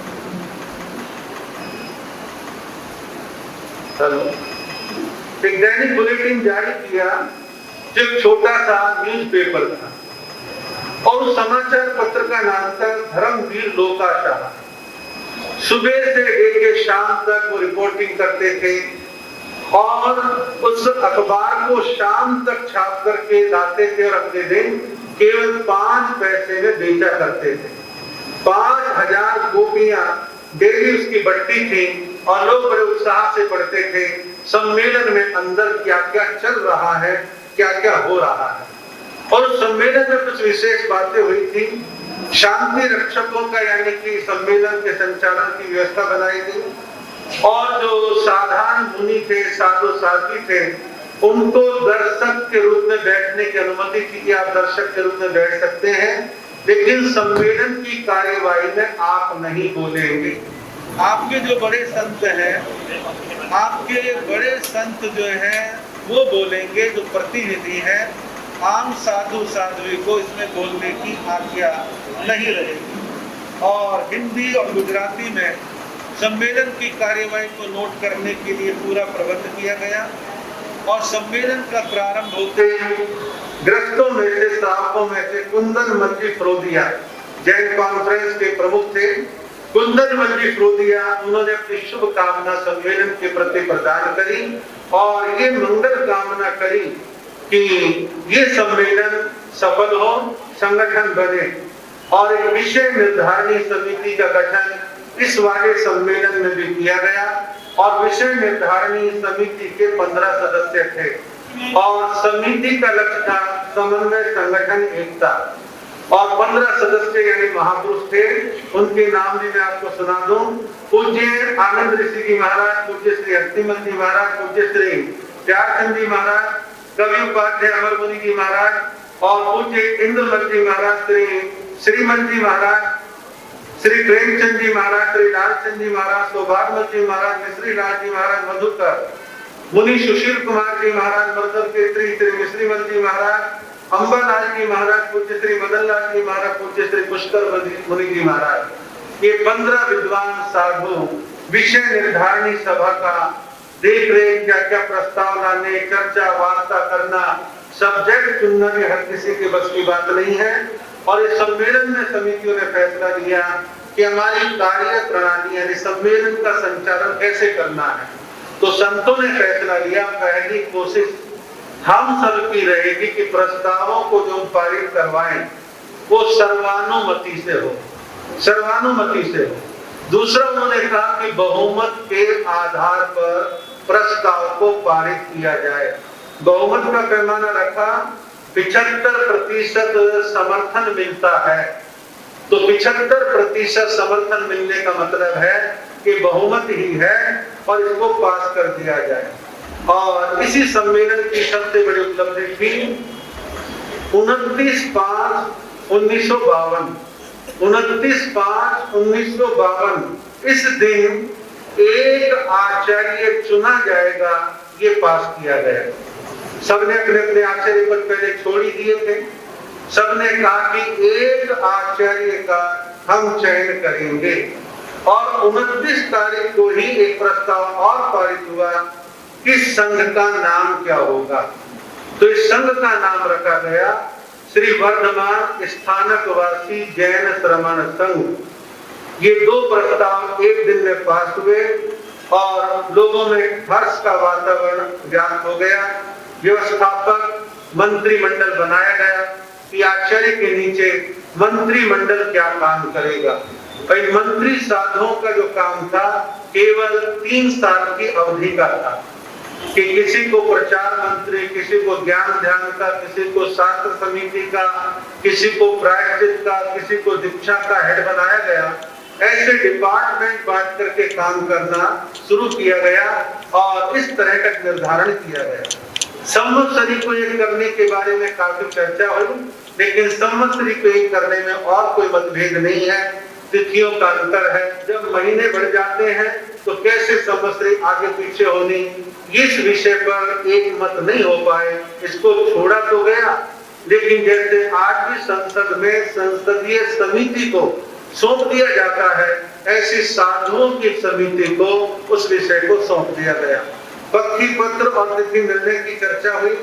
एक दैनिक बुलेटिन जारी किया जो एक छोटा सा न्यूज़पेपर था और उस समाचार पत्र का नाम था धर्मवीर लोकाशाह। सुबह से लेकर शाम तक वो रिपोर्टिंग करते थे और उस अखबार को शाम तक छाप करके लाते थे और अगले दिन केवल 5 पैसे में बेचा करते थे। 5000 कॉपियां डेली उसकी बढ़ती थी और लोग बड़े उत्साह से पढ़ते थे सम्मेलन में अंदर क्या क्या चल रहा है, क्या क्या हो रहा है। और उस सम्मेलन में कुछ विशेष बातें हुई थी। शांति रक्षकों का यानी कि सम्मेलन के संचालन की व्यवस्था बनाई गई और जो साधारण मुनि थे, साधु साध्वी थे, उनको दर्शक के रूप में बैठने की अनुमति थी कि आप दर्शक के रूप में बैठ सकते हैं, लेकिन सम्मेलन की कार्यवाही में आप नहीं बोलेंगे। आपके जो बड़े संत हैं, आपके बड़े संत जो हैं वो बोलेंगे, जो प्रतिनिधि हैं। आम साधु साध्वी को इसमें बोलने की आज्ञा नहीं रहेगी। और हिंदी और गुजराती में सम्मेलन की कार्यवाही को नोट करने के लिए पूरा प्रबंध किया गया। और सम्मेलन का प्रारंभ होते ग्रस्तों में से, श्रावकों में से कुंदन मंजी फ्रोदिया जैन कॉन्फ्रेंस के प्रमुख थे। कुंदन मंजी फ्रोदिया, उन्होंने अपनी शुभकामना सम्मेलन के प्रति प्रदान करी और ये मंगल कामना करी कि ये सम्मेलन सफल हो, संगठन बने और एक विषय निर्धारणी समिति का गठन इस वाले सम्मेलन में भी किया गया और विषय निर्धारणी समिति के 15 सदस्य थे और समिति का लक्ष्य था समन्वय, संगठन, एकता और 15 सदस्य यानी महापुरुष थे। उनके नाम भी मैं आपको सुना दूं। पूज्य आनंद ऋषि जी महाराज, पूज्य श्री हस्तिमल जी महाराज, पूज्य श्री प्यारचंद जी महाराज, कवि उपाध्याय अमर मुनि जी महाराज और पूज्य इंद्रमल जी महाराज, श्रीमंत जी महाराज, श्री प्रेमचंद जी महाराज, श्री लालचंद जी महाराज, सौभाग्यमल जी महाराज, मिश्री लाल जी महाराज, मधुकर मुनि, सुशील कुमार जी महाराज, मर्दल केसरी, श्री मिश्रीमल जी महाराज, अंबालाल जी महाराज, पूज्य श्री मदन लाल जी महाराज, पूज्य श्री पुष्कर मुनि जी महाराज, ये 15 विद्वान साधु विषय निर्धारणी सभा का देख रेख, क्या क्या प्रस्ताव लाने, चर्चा वार्ता करना, सब्जेक्ट चुनना भी हर किसी के बस की बात नहीं है। और इस सम्मेलन में समितियों ने फैसला लिया कि हमारी कार्य प्रणाली यानी सम्मेलन का संचालन कैसे करना है। तो संतों ने फैसला लिया, पहली कोशिश हम सबकी रहेगी कि प्रस्तावों को जो पारित करवाएं वो सर्वानुमति से हो, सर्वानुमति से हो। दूसरा उन्होंने कहा कि बहुमत के आधार पर प्रस्ताव को पारित किया जाए। बहुमत का पैमाना रखा, 75% समर्थन मिलता है तो 75% समर्थन मिलने का मतलब है कि बहुमत ही है और इसको पास कर दिया जाए। और इसी सम्मेलन की सबसे बड़ी उपलब्धि थी 29/5/1952 इस दिन एक आचार्य चुना जाएगा, ये पास किया गया। सबने अपने अपने आचार्य पद पहले छोड़ ही दिए थे। सबने कहा कि एक आचार्य का हम चयन करेंगे और 29 तारीख को ही एक प्रस्ताव और पारित हुआ कि संघ का नाम क्या होगा। तो इस संघ का नाम रखा गया श्री वर्धमान स्थानकवासी जैन श्रमण संघ। ये 2 प्रस्ताव एक दिन में पास हुए और लोगों में हर्ष का वातावरण व्याप्त हो गया। व्यवस्थापक मंत्रिमंडल बनाया गया कि आचार्य के नीचे मंत्रिमंडल क्या काम करेगा। भाई मंत्री साधुओं का जो काम था केवल 3 साल की अवधि का था कि किसी को प्रचार मंत्री, किसी को ज्ञान ध्यान का, किसी को शास्त्र समिति का, किसी को प्रायश्चित का, किसी को दीक्षा का हेड बनाया गया। ऐसे डिपार्टमेंट बांट करके काम करना शुरू किया गया और इस तरह का निर्धारण किया गया। संवत्सरी को एक करने के बारे में काफी चर्चा हुई, लेकिन संवत्सरी को एक करने में और कोई मतभेद नहीं है। तिथियों का अंतर है, जब महीने बढ़ जाते हैं तो कैसे संवत्सरी आगे पीछे होनी, इस विषय पर एक मत नहीं हो पाए, इसको छोड़ा तो गया। लेकिन जैसे आज भी संसद में संसदीय समिति को सौंप दिया जाता है, ऐसी साधुओं की समिति को उस विषय को सौंप दिया गया। पक्षी पत्र और तिथि निर्णय की चर्चा हुई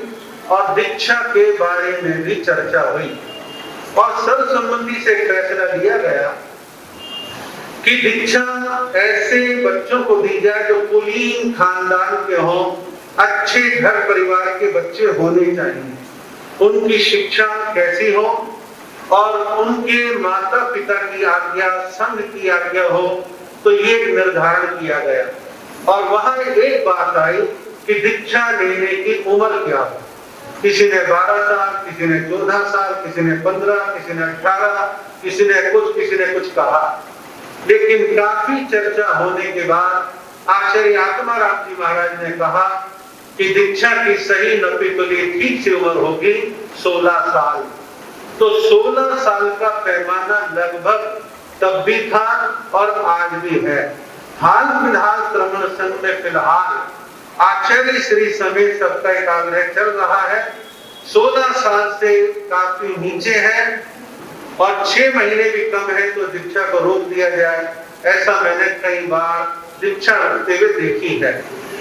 और दीक्षा के बारे में भी चर्चा हुई और सर्वसम्मति से फैसला लिया गया कि दीक्षा ऐसे बच्चों को दी जाए जो कुलीन खानदान के हों, अच्छे घर परिवार के बच्चे होने चाहिए, उनकी शिक्षा कैसी हो और उनके माता पिता की आज्ञा, संघ की आज्ञा हो, तो ये निर्धारण किया गया। और वहां एक बात आई कि दीक्षा लेने की उम्र क्या हो। किसी ने 12 साल, किसी ने 14 साल, किसी ने 15, किसी ने 18, किसी ने कुछ कहा। लेकिन काफी चर्चा होने के बाद आचार्य आत्माराम जी महाराज ने कहा कि दीक्षा की सही नपी के लिए ठीक सी उम्र होगी 16 साल। तो 16 साल का पैमाना लगभग तब भी था और आज भी है। हाल फिलहाल श्रमण संघ में फिलहाल आचार्य श्री समेत सबका एक आग्रह चल रहा है, 16 साल से काफी नीचे है और 6 महीने भी कम है तो दीक्षा को रोक दिया जाए। ऐसा मैंने कई बार दीक्षा रखते हुए देखी है।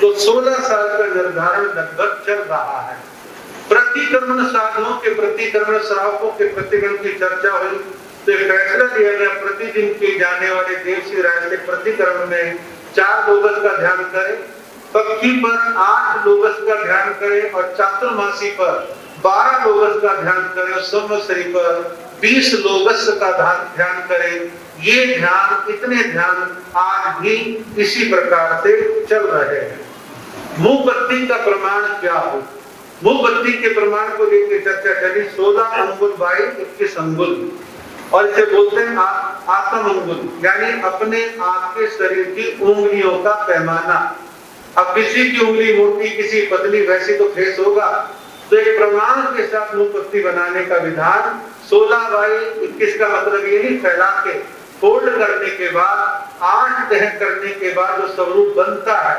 तो 16 साल का निर्धारण लगभग चल रहा है। प्रतिक्रमण साधुओं के प्रतिक्रमण श्रावकों के प्रतिक्रमण की चर्चा हुई तो फैसला लिया गया प्रतिदिन किए जाने वाले देवसी राज के प्रतिक्रमण में 4 लोगस का ध्यान करें, पक्षी पर 8 लोगस का ध्यान करें और चातुर्मासी पर 12 लोगस का ध्यान करें और संवत्सरी पर 20 लोगस का ध्यान करें। ये ध्यान, इतने ध्यान आज भी इसी प्रकार से चल रहे हैं। मोमबत्ती का प्रमाण क्या हो? मोमबत्ती के प्रमाण को लेकर चर्चा चली। 16 अंगुल बाई 21 अंगुल और इसे बोलते हैं आत्म अंगुल, यानी अपने आप के शरीर की उंगलियों का पैमाना। अब किसी की उंगली मोटी, किसी पतली, वैसी तो फेस होगा, तो एक प्रमाण के साथ मोमबत्ती बनाने का विधान 16 बाई 21 का मतलब ये नहीं, फैला के फोल्ड करने के बाद 8 तह करने के बाद जो स्वरूप बनता है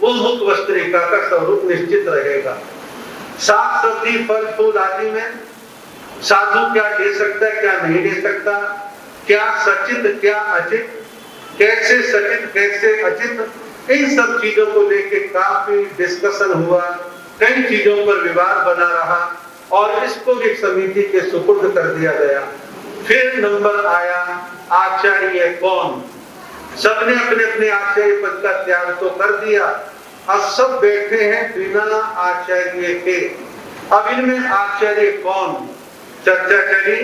वो मुख वस्त्रिका का स्वरूप निश्चित रहेगा। साग सब्जी फल फूल आदि में साधु क्या ले सकता है, क्या नहीं ले सकता, क्या सचित क्या अचित, कैसे सचित कैसे अचित, इन सब चीजों को लेकर काफी डिस्कशन हुआ। कई चीजों पर विवाद बना रहा और इसको भी समिति के सुपुर्द कर दिया गया। फिर नंबर आया आचार्य कौन। सबने अपने अपने आचार्य पद का त्याग तो कर दिया, अब सब बैठे हैं बिना आचार्य के। अब इनमें आचार्य कौन, चर्चा चली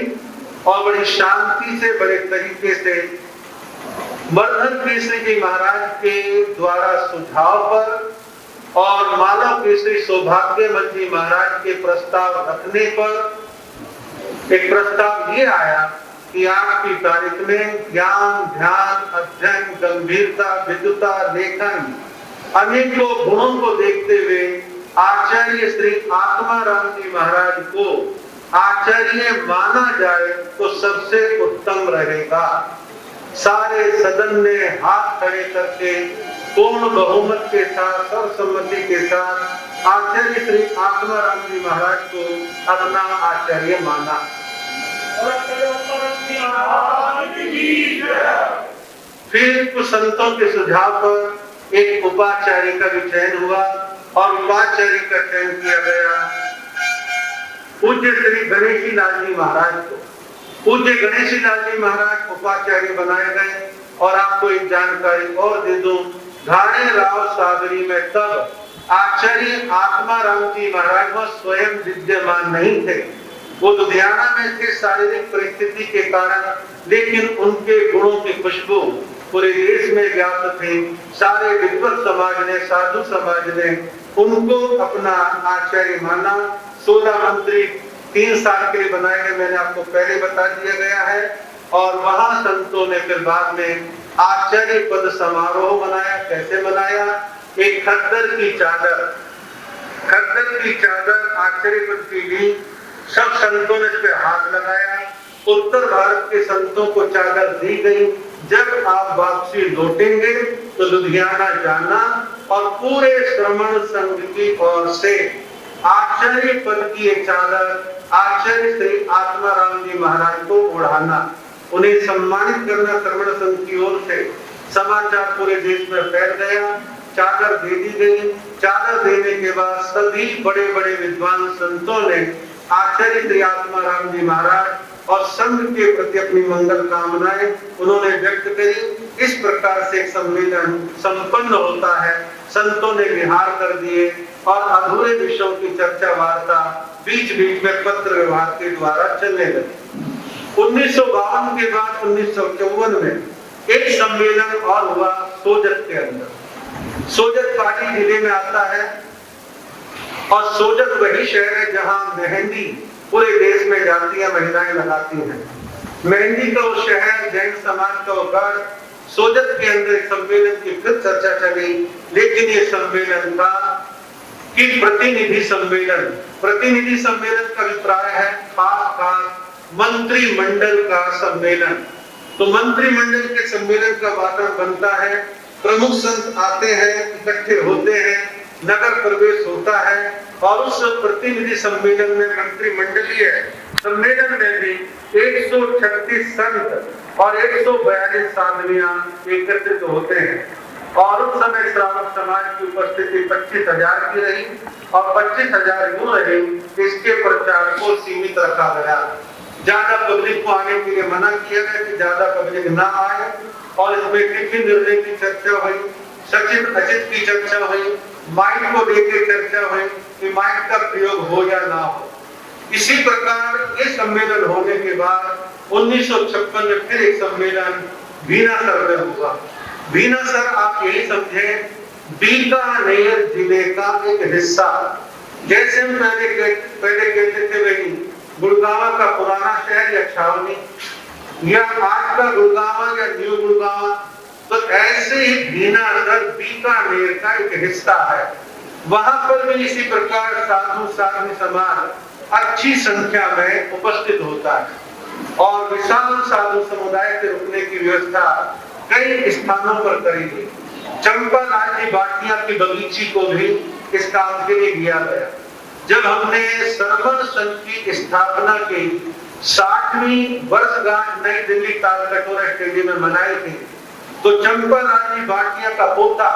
और बड़ी शांति से, बड़े तरीके से वर्धन केसरी जी महाराज के द्वारा सुझाव पर और मालव केसरी सौभाग्यवत जी महाराज के प्रस्ताव रखने पर एक प्रस्ताव ये आया कि आज की तारीख में ज्ञान, ध्यान, अध्ययन, गंभीरता, विद्वता, लेखन, अनेकों गुणों को देखते हुए आचार्य श्री आत्माराम जी महाराज को आचार्य माना जाए तो सबसे उत्तम रहेगा। सारे सदन ने हाथ खड़े करके पूर्ण बहुमत के साथ, सर्वसम्मति के साथ आचार्य श्री आत्माराम जी महाराज को अपना आचार्य माना। फिर कुछ संतों के सुझाव पर एक उपाचार्य का भी चयन हुआ और उपाचार्य का चयन किया गया पूज्य श्री गणेशी लाल जी महाराज को। पूज्य गणेशी लाल जी महाराज उपाचार्य बनाए गए। और आपको एक जानकारी और दे दूं, घाणे राव सागरी में तब आचार्य आत्माराम जी महाराज वो स्वयं विद्यमान नहीं थे, वो लुधियाना में थे शारीरिक परिस्थिति के कारण, लेकिन उनके गुणों की खुशबू पूरे देश में व्याप्त थी। सारे विद्वत समाज ने, साधु समाज ने उनको अपना आचार्य माना। 16 मंत्री 3 साल के लिए बनाए गए, मैंने आपको पहले बता दिया गया है। और वहां संतों ने फिर बाद में आचार्य पद समारोह मनाया। कैसे मनाया? एक खद्दर की चादर आचार्य पद की ली, सब संतों ने इस पे हाथ लगाया। उत्तर भारत के संतों को चादर दी गई, जब आप वापसी लौटेंगे तो लुधियाना जाना और पूरे श्रमण संघ की ओर से आचार्य पद की एक चादर आचार्य श्री आत्माराम जी महाराज को ओढ़ाना, उन्हें सम्मानित करना श्रमण संघ की ओर से। समाचार पूरे देश में फैल गया, चादर दे दी गई। चादर देने के बाद सभी बड़े बड़े विद्वान संतों ने आचार्य श्री आत्माराम जी महाराज और संघ के प्रति अपनी मंगल कामनाएं उन्होंने व्यक्त करी। इस प्रकार से एक सम्मेलन संपन्न होता है। संतों ने विहार कर दिए और अधूरे विषयों की चर्चा वार्ता बीच बीच में पत्र व्यवहार के द्वारा चलने लगी। 1952 के बाद 1954 में एक सम्मेलन और हुआ सोजत के अंदर। सोजत पाली जिले में आता है और सोजत वही शहर है जहां मेहंदी पूरे देश में जातियां महिलाएं लगाती हैं। मेहंदी का वो शहर, जैन समाज का वो गढ़। सोजत के अंदर एक सम्मेलन की फिर चर्चा चली, लेकिन ये सम्मेलन था कि प्रतिनिधि सम्मेलन का अभिप्राय है खास मंत्रिमंडल का सम्मेलन। तो मंत्रिमंडल के सम्मेलन का वातावरण बनता है, प्रमुख संत आते हैं, इकट्ठे होते हैं, नगर प्रवेश होता है और उस प्रतिनिधि सम्मेलन में मंत्रिमंडलीय सम्मेलन में भी 136 संत और 142 साधवियां एकत्रित होते हैं। और उस समय श्रावक समाज की उपस्थिति 25,000 की रही और 25,000 यूं रहे, इसके प्रचार को सीमित रखा गया। ज्यादा पब्लिक को आने के लिए मना किया गया कि ज्यादा पब्लिक ना आए, और इसमें टिफिन निर्णय की चर्चा हुई, सचिव अचित की चर्चा हुई, माइक को लेकर चर्चा हुई कि माइक का प्रयोग हो या ना हो। इसी प्रकार ये सम्मेलन होने के बाद 1956 में फिर एक सम्मेलन बीनासर में हुआ। बीनासर आप यही समझे बीकानेर जिले का एक हिस्सा, जैसे हम पहले कहते थे वही गुड़गांव का पुराना शहर या छावनी, या आज का गुड़गांव या न्यू गुड़गांव, तो ऐसे ही बीनासर बीकानेर का एक हिस्सा है। वहां पर भी इसी प्रकार साधु साध्वी समाज अच्छी संख्या में उपस्थित होता है और विशाल साधु समुदाय के रुकने की व्यवस्था कई स्थानों पर करी गई। चंपा लाल बाटिया की बगीची को भी इस काम के लिए दिया गया। जब हमने श्रमण संघ की स्थापना की 60वीं वर्षगांठ नई दिल्ली तालकटोरा स्टेडियम में मनाई थी, तो चंपा लाल बाटिया का पोता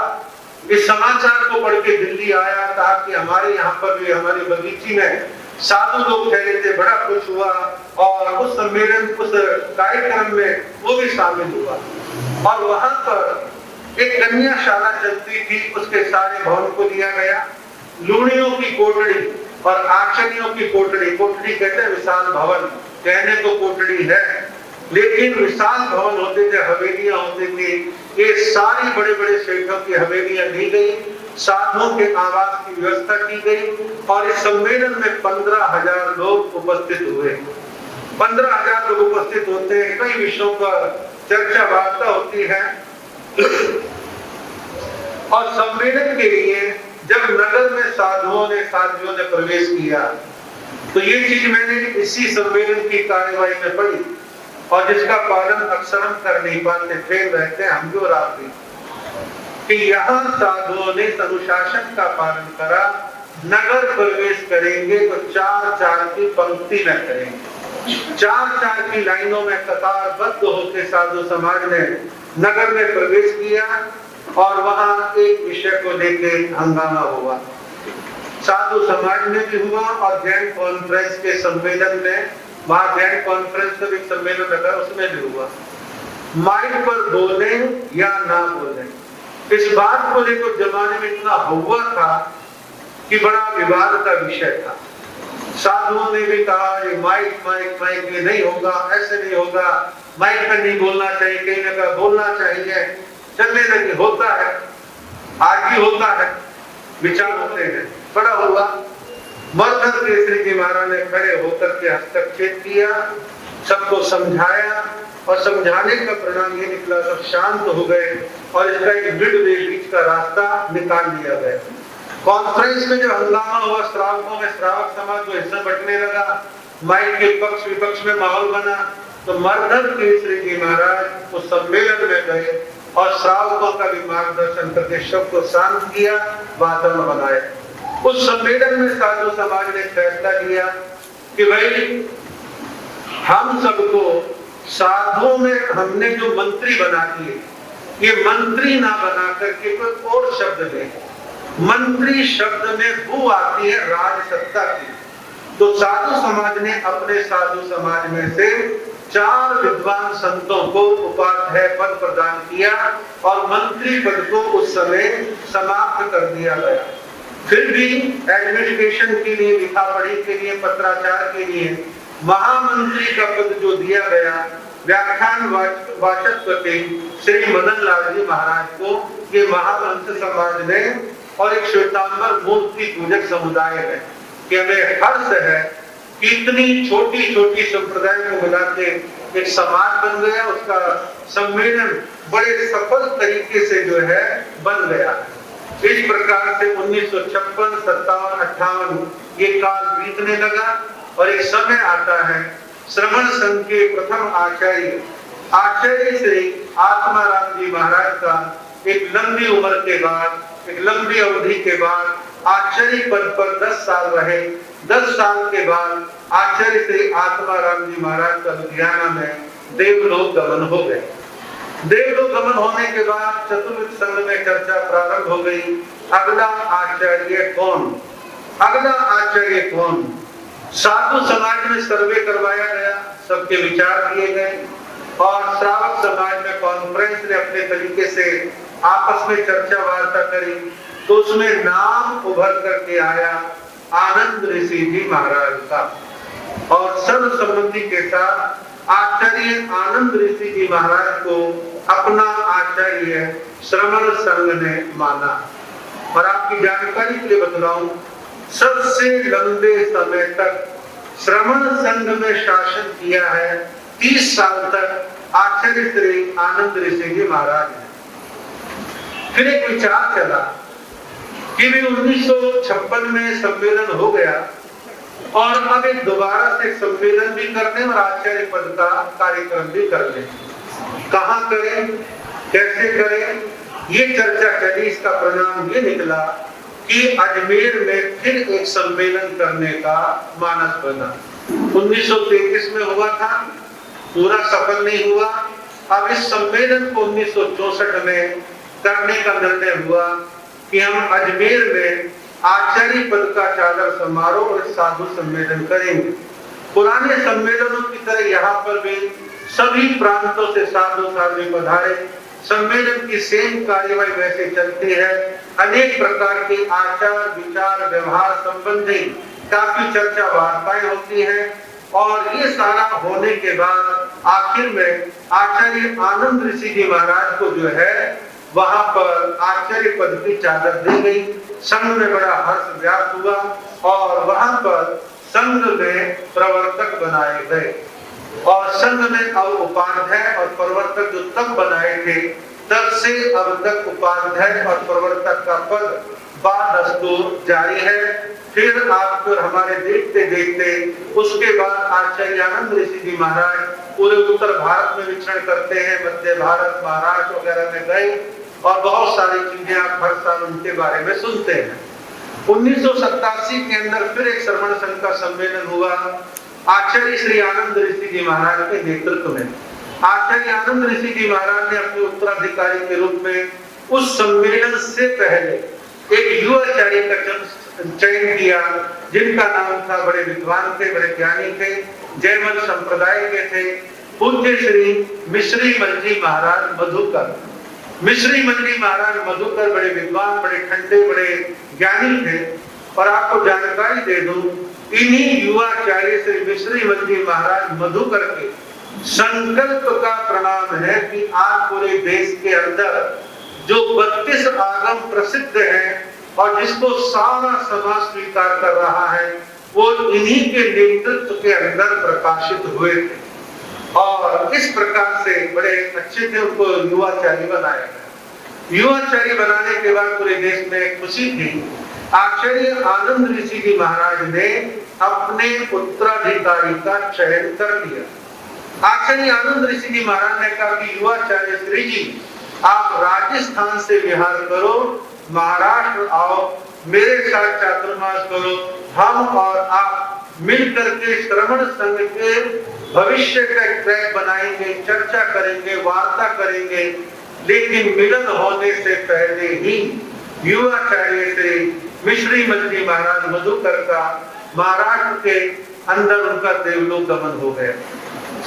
इस समाचार को पढ़ के दिल्ली आया था कि हमारे यहाँ पर भी हमारी बगीची में साधु लोग ठहरे थे, बड़ा खुश हुआ और उस सम्मेलन उस कार्यक्रम में वो भी शामिल हुआ। और वहां पर एक कन्याशाला चलती थी, उसके सारे भवन को दिया गया। लूणियों की कोठड़ी और आचनियों की कोठड़ी, कोठड़ी कहते हैं विशाल भवन, कहने को कोठड़ी है लेकिन विशाल भवन होते थे, हवेलियां होती थी। ये सारी बड़े बड़े सेठों की हवेलियां दी गई, साधुओं के आवास की व्यवस्था की गई और इस सम्मेलन में 15,000 लोग उपस्थित हुए। 15,000 लोग उपस्थित होते हैं, कई विषयों पर चर्चा वार्ता होती है। और सम्मेलन के लिए जब नगर में साधुओं ने साध्वियों ने प्रवेश किया, तो ये चीज मैंने इसी सम्मेलन की कार्यवाही में पढ़ी और जिसका पालन अक्सर हम कर नहीं पाते, फेल रहते हैं हम भी और आप भी, कि यहाँ साधुओं ने अनुशासन का पालन करा। नगर प्रवेश करेंगे तो 4-4 की पंक्ति में करेंगे, 4-4 की लाइनों में कतारबद्ध होकर साधु समाज ने नगर में प्रवेश किया और वहां एक विषय को लेकर हंगामा हुआ। साधु समाज में भी हुआ और जैन कॉन्फ्रेंस के सम्मेलन में, वहां जैन कॉन्फ्रेंस का भी सम्मेलन लगा, उसमें भी हुआ। माइक पर बोले या ना बोले, इस बात को लेकर जमाने में इतना हुआ था कि बड़ा विवाद का विषय था। साधुओं ने भी कहा ये माइक माइक माइक ये नहीं होगा, ऐसे नहीं होगा, माइक पर नहीं बोलना चाहिए, कहीं ना कहीं बोलना चाहिए, चलने लगे। होता है, आज भी होता है, विचार होते हैं। बड़ा हुआ, मर्दन केसरी जी महाराज ने खड़े होकर के हस्तक्षेप किया, सबको समझाया और समझाने का परिणाम ये निकला, सब शांत हो गए और इसका एक मिडवे बीच का रास्ता निकाल लिया गया। कॉन्फ्रेंस में जो हंगामा हुआ श्रावकों में, श्रावक समाज को हिस्सा बंटने लगा, माइक के पक्ष विपक्ष में माहौल बना, तो मर्दन केसरी जी महाराज उस सम्मेलन में गए और श्रावकों का भी मार्गदर्शन करके सबको शांत किया, वातावरण बनाया। उस सम्मेलन में साधु समाज ने फैसला लिया कि भाई हम सबको साधुओं में हमने जो मंत्री बना दिए, ये मंत्री ना बना करके कोई और शब्द ले। मंत्री शब्द में वो आती है राज सत्ता की। तो साधु समाज ने अपने साधु समाज में से 4 विद्वान संतों को उपाध्याय पद प्रदान किया और मंत्री पद को उस समय समाप्त कर दिया गया। फिर भी एडमिनिस्ट्रेशन के लिए, लिखा पढ़ी के लिए, पत्राचार के लिए महामंत्री का पद जो दिया गया व्याख्यान वाचस्पति श्री मदन लाल जी महाराज को, ये महावंश समाज ने और एक श्वेतांबर मूर्ति पूजक समुदाय है कि हमें हर्ष है कि इतनी छोटी छोटी संप्रदाय को मिला के एक समाज बन गया, उसका सम्मेलन बड़े सफल तरीके से जो है बन गया। इस प्रकार से 1956, 57, 58 ये काल बीतने लगा और एक समय आता है श्रमण संघ के प्रथम आचार्य श्री आत्माराम जी महाराज का एक लंबी उम्र के बाद, एक लंबी अवधि के बाद आचार्य पद पर 10 साल रहे। 10 साल के बाद आचार्य श्री आत्माराम जी महाराज का लुधियाना में देवलोक गमन हो गए। देवलोक गमन होने के बाद चतुर्विध संघ में चर्चा प्रारंभ हो गई। अगला आचार्य कौन, अगला आचार्य कौन। साधु समाज में सर्वे करवाया गया, सबके विचार दिए गए और श्रावक समाज में कॉन्फ्रेंस ने अपने तरीके से आपस में चर्चा वार्ता करी। तो उसमें नाम उभर करके आया आनंद ऋषि जी महाराज का और सर्वसम्मति के साथ आचार्य आनंद ऋषि जी महाराज को अपना आचार्य श्रमण संघ ने माना। और आपकी जानकारी के लिए बतलाऊं, सबसे लंबे समय तक श्रमण संघ में शासन किया है 30 साल तक आचार्य श्री आनंद ऋषि जी महाराज ने। फिर एक विचार चला कि 1956 में सम्मेलन हो गया और अब एक दोबारा से सम्मेलन भी करने और आचार्य पद का कार्यक्रम भी कर ले। कहां करें, कैसे करें, ये चर्चा चली। इसका परिणाम ये निकला कि अजमेर में फिर एक सम्मेलन करने का मानस बना। 1933 में हुआ था, पूरा सफल नहीं हुआ। अब इस सम्मेलन को 1964 में करने का निर्णय हुआ कि हम अजमेर में आचार्य पद का चादर समारोह और साधु सम्मेलन करेंगे। पुराने सम्मेलनों की तरह यहाँ पर भी सभी प्रांतों से साधु साधु पधारे। सम्मेलन की सेम कार्यवाही वैसे चलती है। अनेक प्रकार के आचार विचार व्यवहार संबंधी काफी चर्चा वार्ताएं होती हैं और ये सारा होने के बाद आखिर में आचार्य आनंद ऋषि जी महाराज को जो है वहां पर आचार्य पद की चादर दी गई। संघ में बड़ा हर्ष व्याप्त हुआ और वहां पर संघ में प्रवर्तक बनाए गए और संघ में अब उपाध्याय और प्रवर्तक जो तब बनाए थे, तब से अब तक उपाध्याय और प्रवर्तक का पद बादस्तूर जारी है। फिर आपको हमारे देखते देखते उसके बाद आचार्य आनंद ऋषि जी महाराज पूरे उत्तर भारत में विचरण करते हैं, मध्य भारत महाराष्ट्र वगैरह में गए और बहुत सारी चीजें आप हर साल उनके बारे में सुनते हैं। 1987 के अंदर फिर एक श्रमण संघ का सम्मेलन हुआ आचार्य श्री आनंद ऋषि जी महाराज के नेतृत्व में। आचार्य आनंद ऋषि जी महाराज ने अपने उत्तराधिकारी के रूप में उस सम्मेलन से पहले एक युवाचार्य का चयन किया, जिनका नाम था, बड़े विद्वान थे, बड़े ज्ञानी थे, जैन संप्रदाय के थे, पूज्य श्री मिश्री मंजी महाराज मधुकर। मिश्री मंजी महाराज मधुकर बड़े विद्वान, बड़े ठंडे, बड़े ज्ञानी थे। और आपको जानकारी दे दूं, इन्हीं युवाचार्य श्री मिश्री मंजी महाराज मधुकर के संकल्प का प्रणाम है कि आज पूरे देश के अंदर जो 32 आगम प्रसिद्ध हैं और जिसको सारा समाज स्वीकार कर रहा है, वो इन्हीं के नेतृत्व के अंदर प्रकाशित हुए थे। और इस प्रकार से बड़े अच्छे थे, उनको युवाचार्य बनाया गया। युवाचार्य बनाने के बाद पूरे देश में खुशी थी। आचार्य आनंद ऋषि जी महाराज ने अपने उत्तराधिकारी का चयन कर लिया। आचार्य आनंद ऋषि जी महाराज ने कहा कि युवाचार्य श्री जी, आप राजस्थान से विहार करो, महाराष्ट्र आओ, मेरे साथ चातुर्मास करो, हम और आप मिलकर के श्रमण संघ के भविष्य का ट्रैक बनाएंगे, चर्चा करेंगे, वार्ता करेंगे। लेकिन मिलन होने से पहले ही युवाचार्य से मिश्री मंजी महाराज मधुकर का महाराष्ट्र के अंदर उनका देवलोक गमन हो गया।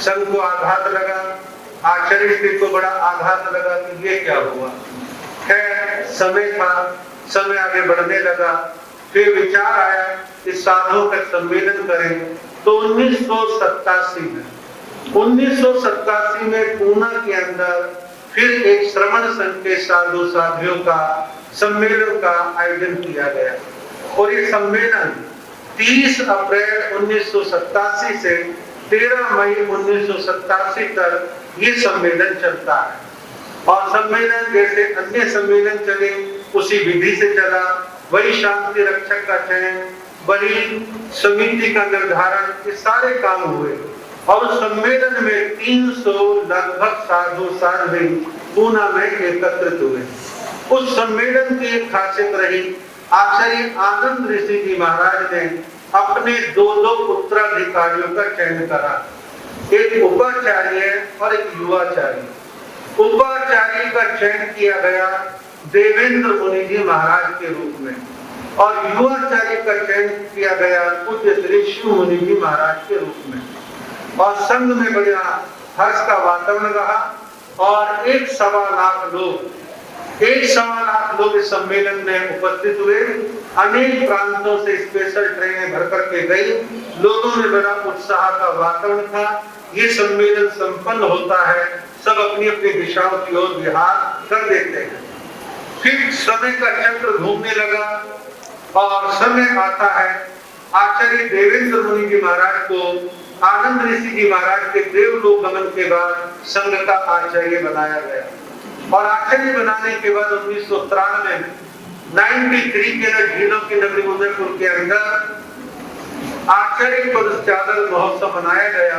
संघ को आघात लगा, आचार्य श्री को बड़ा आघात लगा कि ये क्या हुआ। खैर, समय था, समय आगे बढ़ने लगा। फिर विचार आया कि साधुओं का सम्मेलन करें। तो 1987 में पूना के अंदर फिर एक श्रमण संघ के साधु साधियों का सम्मेलन का आयोजन किया गया और ये सम्मेलन 30 अप्रैल 1987 से 13 मई 1987 तक ये सम्मेलन चलता है। और सम्मेलन जैसे अन्य सम्मेलन चले उसी विधि से चला। वही शांति रक्षक का चयन, वही समिति का निर्धारण, ये सारे काम हुए। और उस सम्मेलन में 300 लगभग साधु साध्वी पूना में एकत्रित हुए। उस सम्मेलन की एक खासियत रही, आचार्य आनंद ऋषि जी महाराज ने अपने 2 उत्तराधिकारियों का चयन करा, एक उपाचार्य और एक युवाचार्य। उपाचार्य का चयन किया गया देवेंद्र मुनि जी महाराज के रूप में और युवाचार्य का चयन किया गया पूज्य श्री शिव मुनि जी महाराज के रूप में। और संघ में बड़ा हर्ष का वातावरण रहा और 1.25 लाख लोग इस सम्मेलन में उपस्थित हुए। अनेक प्रांतों से स्पेशल ट्रेनें भर करके गई। लोगों में बड़ा उत्साह का वातावरण था। ये सम्मेलन संपन्न होता है, सब अपनी अपनी दिशाओं की ओर विहार कर देते हैं। फिर समय का चक्र घूमने लगा और समय आता है आचार्य देवेंद्र मुनि जी महाराज को आनंद ऋषि जी महाराज के देवलोक गमन के बाद संघ का आचार्य बनाया गया। और आचार्य बनाने के बाद 1993 में 93 के झीलों की नगरी उदयपुर के अंदर आचार्य पद चादर महोत्सव मनाया गया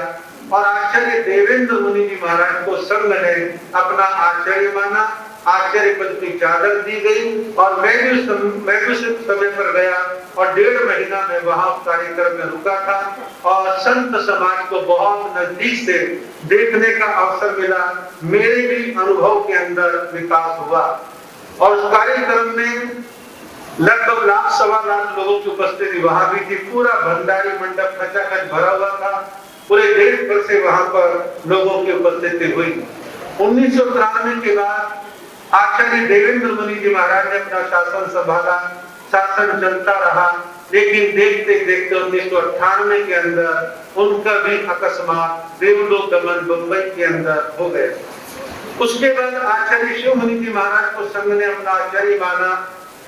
और आचार्य देवेंद्र मुनि जी महाराज को संघ ने अपना आचार्य माना। आचार्य पद की चादर दी गई और मैं भी समय पर गया और 1.5 महीना में वहां कार्यक्रम में रुका था और संत समाज को बहुत नजदीक से देखने का अवसर मिला। मेरे भी अनुभव के अंदर विकास हुआ और उस कार्यक्रम में लगभग 1.25 लाख लोगों की उपस्थिति वहां भी थी। पूरा भंडारी मंडप खचाखच भरा हुआ था। पूरे देश भर से वहां पर लोगों की उपस्थिति हुई। 1993 के बाद आचार्य देवेंद्र मुनि जी महाराज ने अपना शासन संभाला। शासन चलता रहा, लेकिन देखते देखते 1998 के अंदर उनका भी अकस्मात देवलोक गमन मुंबई के अंदर हो गया। उसके बाद आचार्य शिव मुनि जी महाराज को संघ ने अपना आचार्य माना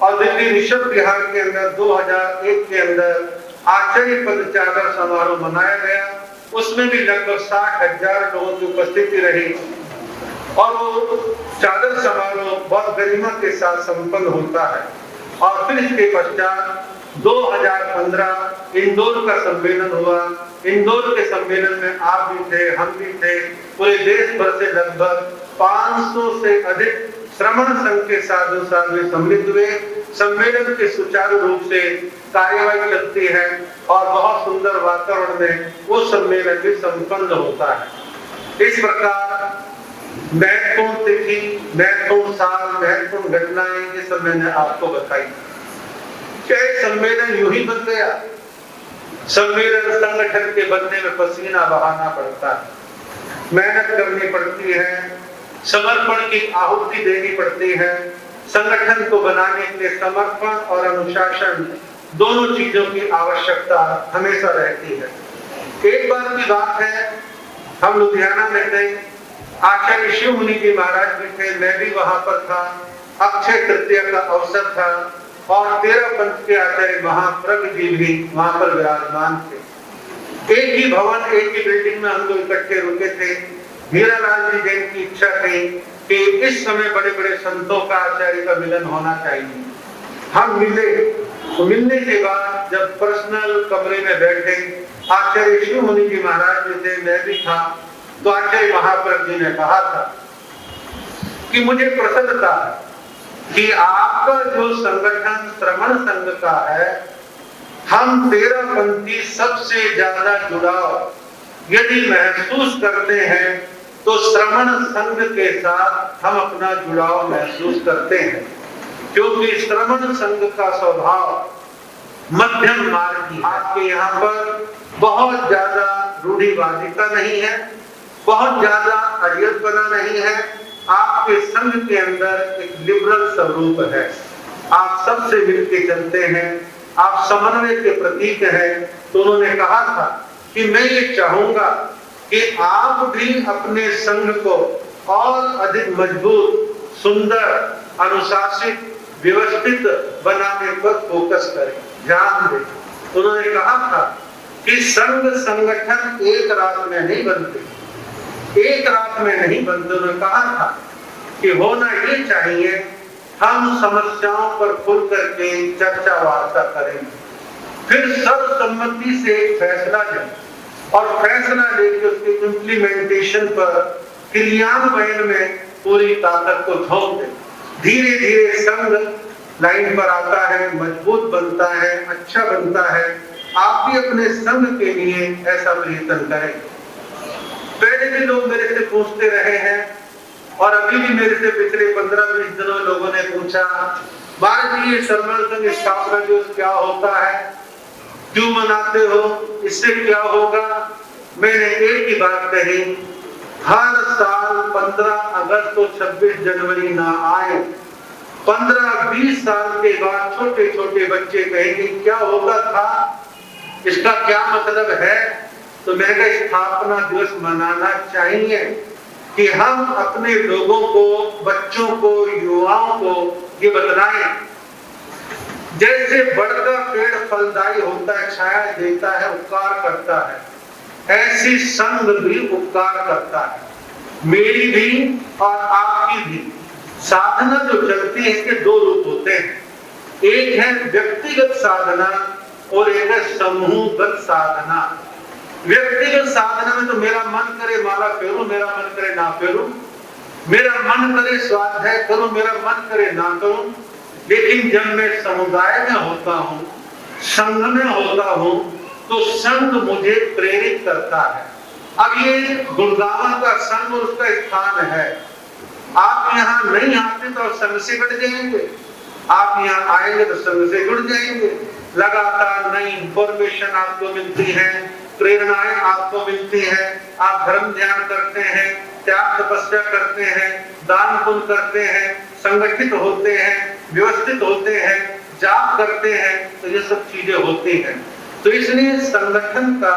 और दिल्ली ऋषभ विहार के अंदर 2001 के अंदर आचार्य पद चादर समारोह मनाया गया। उसमें भी लगभग 60,000 लोगों की उपस्थिति रही और वो चादर समारोह बहुत गरिमा के साथ संपन्न होता है। और फिर इसके पश्चात 2015 इंदौर का सम्मेलन हुआ। इंदौर के सम्मेलन में आप भी थे, हम भी थे। पूरे देश भर से लगभग 500 से अधिक श्रमण संघ के साधु साध्वी सम्मिलित हुए। सम्मेलन के सुचारू रूप से कार्यवाही चलती है और बहुत सुंदर वातावरण में वो सम्मेलन भी संपन्न होता है। इस प्रकार महत्वपूर्ण तिथि, महत्वपूर्ण साल, महत्वपूर्ण घटनाएं ये सब मैंने आपको बताई। क्या सम्मेलन यूं ही बन गया? सम्मेलन संगठन के बनने में पसीना बहाना पड़ता है, मेहनत करनी पड़ती है, समर्पण की आहुति देनी पड़ती है। संगठन को बनाने के लिए समर्पण और अनुशासन दोनों चीजों की आवश्यकता हमेशा रहती है। एक बार की बात है, हम लुधियाना में थे, आचार्य शिव मुनि जी महाराज भी थे, मैं भी वहां पर था। अक्षय तृतीया का अवसर था और 13 पंथ के आचार्य महाप्रभु जी भी वहां पर विराजमान थे। एक ही भवन, एक ही बिल्डिंग में हम लोग इकट्ठे रुके थे। हीरालाल जी जैन की इच्छा थी कि इस समय बड़े बड़े संतों का आचार्य का मिलन होना चाहिए। हम मिले, तो मिलने के बाद जब पर्सनल कमरे में बैठे, आचार्य शिव मुनि जी महाराज भी थे, मैं भी था, तो आचार्य महाप्रभु जी ने कहा था कि मुझे प्रसन्नता है कि आपका जो संगठन श्रमण संघ का है, हम 13 पंथी सबसे ज्यादा जुड़ाव यदि महसूस करते हैं तो श्रमण संघ के साथ हम अपना जुड़ाव महसूस करते हैं, क्योंकि श्रमण संघ का स्वभाव मध्यम मार्गी है। आपके यहाँ पर बहुत ज्यादा रूढ़िवादिता नहीं है, बहुत ज्यादा अड़ियलपना नहीं है। आपके संघ के अंदर एक लिबरल स्वरूप है। आप सबसे मिलकर चलते हैं, आप समन्वय के प्रतीक हैं। तो उन्होंने कहा था कि मैं ये चाहूंगा कि आप भी अपने संघ को और अधिक मजबूत, सुंदर, अनुशासित, व्यवस्थित बनाने पर फोकस करें, ध्यान दें। उन्होंने कहा था कि संघ संगठन एक रात में नहीं बनते, एक रात में नहीं बनते। उन्होंने कहा था कि होना ये चाहिए, हम समस्याओं पर खुल करके चर्चा वार्ता करें, फिर सर्वसम्मति से एक फैसला लें और फैसला लेकर उसके इम्प्लीमेंटेशन पर, क्रियान्वयन में पूरी ताकत को झोंक दें। धीरे धीरे संघ लाइन पर आता है, मजबूत बनता है, अच्छा बनता है। आप भी अपने संघ के लिए ऐसा प्रयत्न करें। पहले भी लोग मेरे से पूछते रहे हैं और अभी भी मेरे से पिछले 15-20 दिनों लोगों ने पूछा, महाराज जी ये श्रमण संघ स्थापना दिवस क्या होता है, क्यों मनाते हो, इससे क्या होगा? मैंने एक ही बात कही, हर साल 15 अगस्त तो 26 जनवरी ना आए, 15-20 साल के बाद छोटे छोटे बच्चे कहेंगे क्या होता था, इसका क्या मतलब है? तो मैंने स्थापना दिवस मनाना चाहिए कि हम अपने लोगों को, बच्चों को, युवाओं को ये बतलाएं, जैसे बड़का पेड़ फलदायी होता है, छाया देता है, उपकार करता है, ऐसी संघ भी उपकार करता है, मेरी भी और आपकी भी। साधना जो चलती है इसके दो रूप होते हैं, एक है व्यक्तिगत साधना और एक है समूहगत साधना। व्यक्तिगत साधना में तो मेरा मन करे माला फेरूं, मेरा मन करे ना फेरूं, मेरा मन करे स्वाध्याय करूं, मेरा मन करे ना करूं। लेकिन जब मैं समुदाय में होता हूं, संघ में होता हूं, तो संघ मुझे प्रेरित करता है। अब ये गुड़गांव का संघ और उसका स्थान है, आप यहाँ नहीं आते तो संघ से जुड़ जाएंगे, आप यहाँ आएंगे तो संघ से जुड़ जाएंगे। लगातार नई इंफॉर्मेशन आपको मिलती है, प्रेरणाएं आपको मिलती है, आप धर्म ध्यान करते हैं, त्याग तपस्या करते हैं, दान पुण्य करते हैं, संगठित होते हैं, व्यवस्थित होते हैं, जाप करते हैं, तो ये सब चीजें होती हैं। तो इसलिए संगठन का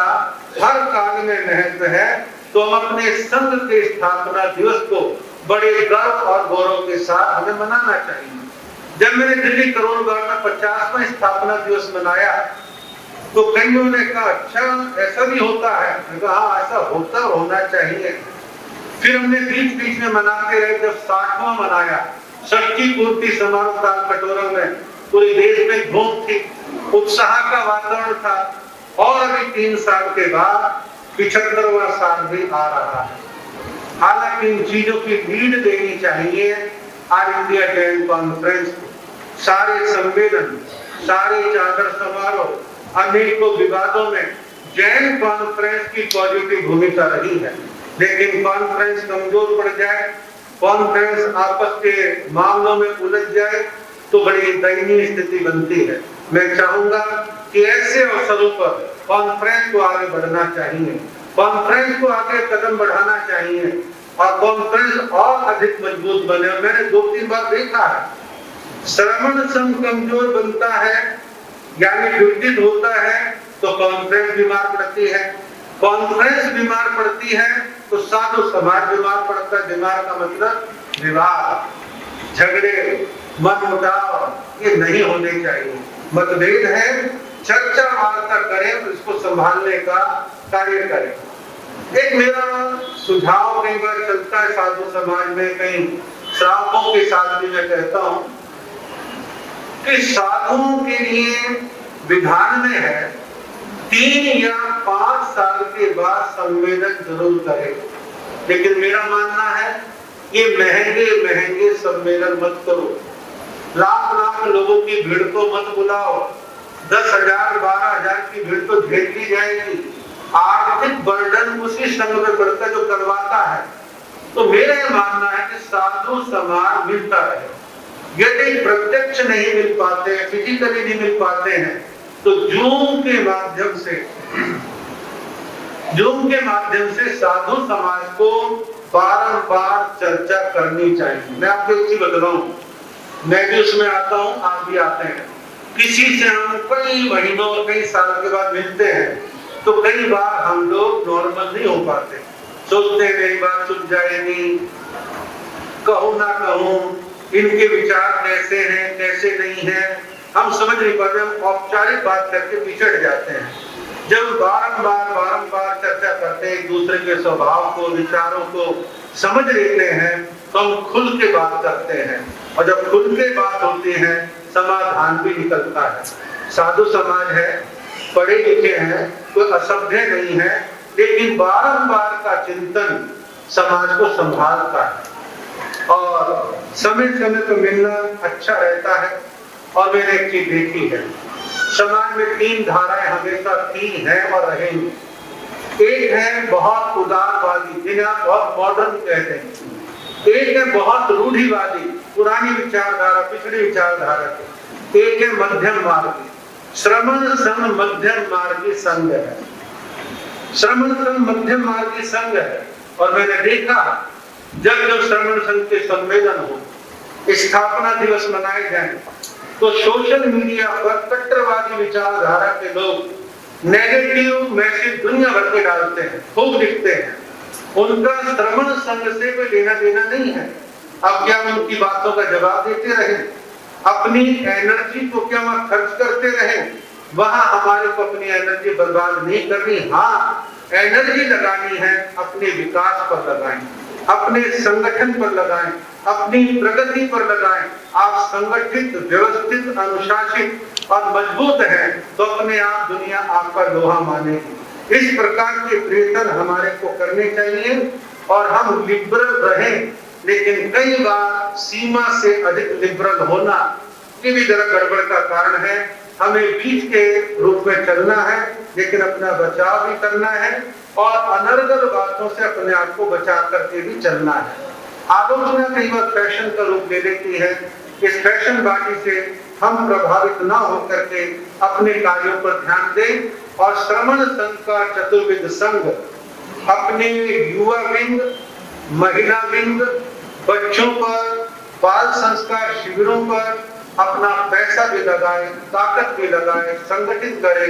हर काल में महत्व है। तो हम अपने संघ के स्थापना दिवस को बड़े गर्व और गौरव के साथ हमें मनाना चाहिए। जब मैंने दिल्ली करोल बाग में 50वां स्थापना दिवस मनाया तो कईयों ने कहा अच्छा ऐसा भी होता है, मैंने कहा हाँ ऐसा होता होना चाहिए। फिर हमने बीच बीच में मनाते रहे, जब 60वां मनाया, षष्ठी पूर्ति समारोह ताल कटोरा में पूरे देश में धूम थी, उत्साह का वातावरण था। और अभी 3 साल के बाद 75वां साल भी आ रहा है। हालांकि इन चीजों की लीड देनी चाहिए ऑल इंडिया जैन कॉन्फ्रेंस को। सारे सम्मेलन, सारे चादर समारोह, अनेकों विवादों में जैन कॉन्फ्रेंस की पॉजिटिव भूमिका रही है। लेकिन कॉन्फ्रेंस कमजोर पड़ जाए, कॉन्फ्रेंस आपस के मामलों में उलझ जाए तो बड़ी दयनीय स्थिति बनती है। मैं चाहूंगा कि ऐसे अवसरों पर कॉन्फ्रेंस को आगे बढ़ना चाहिए, कॉन्फ्रेंस को आगे कदम बढ़ाना चाहिए और कॉन्फ्रेंस और अधिक मजबूत बने। मैंने 2-3 बार देखा है, श्रमण संघ कमजोर बनता है यानी विघटित होता है तो कॉन्फ्रेंस बीमार पड़ती है, कॉन्फ्रेंस बीमार पड़ती है तो साधु समाज बीमार पड़ता है। बीमार का मतलब विवाद, झगड़े, मनमुटाव ये नहीं होने चाहिए। मतभेद है, चर्चा वार्ता करें तो इसको संभालने का कार्य करें। एक मेरा सुझाव कई बार चलता है साधु समाज में, कई श्रावकों के साथ भी मैं कहता हूं कि साधुओं के लिए विधान में है 3 या 5 साल के बाद सम्मेलन जरूर करें। लेकिन मेरा मानना है ये महंगे सम्मेलन मत करो, लाख लोगों की भीड़ को मत बुलाओ, 10,000 12,000 की भीड़ तो झेल ली जाएगी। आर्थिक बर्डन उसी संघ में पड़ता जो करवाता है। तो मेरा मानना है कि साधु समाज मिलता रहे। यदि प्रत्यक्ष नहीं मिल पाते, फिजिकली नहीं मिल पाते हैं तो जूम के माध्यम से साधु समाज को बारंबार चर्चा करनी चाहिए। मैं आपको एक चीज बताऊं, मैं भी उसमें आता हूं, आप भी आते हैं। किसी से हम कई महीनों कई साल के बाद मिलते हैं तो कई बार हम लोग नॉर्मल नहीं हो पाते, सोचते हैं मेरी बात सुन जाएगी, कहूं ना कहूं, इनके विचार कैसे हैं कैसे नहीं है, हम समझ नहीं पाते, हम औपचारिक बात करके पिछड़ जाते हैं। जब बारंबार चर्चा करते हैं, एक दूसरे के स्वभाव को, विचारों को समझ लेते हैं तो हम खुल के बात करते हैं और जब खुल के बात होती है समाधान भी निकलता है। साधु समाज है, पढ़े लिखे हैं, कोई असभ्य नहीं है, लेकिन बारंबार का चिंतन समाज को संभालता है और समय समय पर मिलना अच्छा रहता है। और मैंने एक चीज देखी है, समाज में 3 धाराएं हमेशा थी हैं और रहेंगी। एक है बहुत उदारवादी, जिन्हें आप बहुत मॉडर्न कहते हैं, एक है बहुत रूढ़िवादी, पुरानी विचारधारा, पिछड़ी विचारधारा के, एक है मध्यम मार्गी। श्रमण संघ मध्यम मार्गी संघ है। श्रमण संघ मध्यम मार्गी संघ है। और मैंने देखा जब जब श्रमण संघ के सम्मेलन हो, स्थापना दिवस मनाए जाए, तो सोशल मीडिया पर कट्टरवादी विचारधारा के लोग नेगेटिव मैसेज दुनिया भर के डालते हैं, खूब लिखते हैं। उनका श्रमण संघ से कोई लेना देना नहीं है। अब क्या उनकी बातों का जवाब देते रहे? अपनी एनर्जी को क्या वहां खर्च करते रहे? वहां हमारे को अपनी एनर्जी बर्बाद नहीं करनी। हाँ, एनर्जी लगानी है, अपने विकास पर लगाएं, अपने संगठन पर लगाएं, अपनी प्रगति पर लगाएं। आप संगठित, व्यवस्थित, अनुशासित और मजबूत हैं तो अपने आप दुनिया आपका लोहा मानेगी। इस प्रकार के प्रयत्न हमारे को करने चाहिए और हम लिबरल रहें, लेकिन कई बार सीमा से अधिक लिबरल होना ये भी जरा गड़बड़ का कारण है। हमें बीच के रूप में चलना है, लेकिन अपना बचाव भी करना है और अनर्गल बातों से अपने आप को बचा करके भी चलना है। आलोचना कई बार फैशन का रूप ले लेती है। इस फैशनबाजी से हम प्रभावित ना होकर के अपने कार्यों पर ध्यान दें और श्रमण संघ का चतुर्विध संघ अपने युवा विंग, महिला विंग, बच्चों पर, बाल संस्कार शिविरों पर अपना पैसा भी लगाए, ताकत भी लगाए, संगठित करे।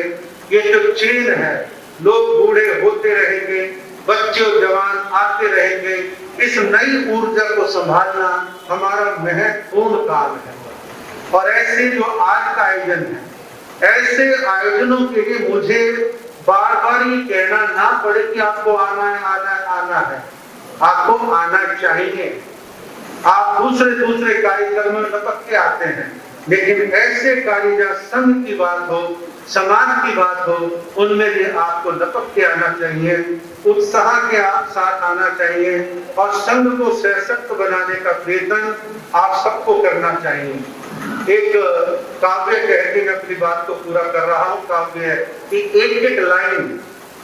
ये जो चेन है, लोग बूढ़े होते रहेंगे, बच्चे और जवान आते रहेंगे, इस नई ऊर्जा को संभालना हमारा महत्वपूर्ण काम है। और ऐसे जो आज का आयोजन है, ऐसे आयोजनों के लिए मुझे बार बार ये कहना ना पड़े कि आपको आना है, आना है, आना है। आपको आना चाहिए। आप दूसरे कार्यक्रम में लपक के आते हैं, लेकिन ऐसे कार्य जहाँ संघ की बात हो, समाज की बात हो, उनमें भी आपको लपक के आना चाहिए, उत्साह के साथ आना चाहिए और संघ को सशक्त बनाने का प्रयत्न आप सबको करना चाहिए। एक काव्य कह के मैं अपनी बात को पूरा कर रहा हूँ। काव्य है कि एक एक लाइन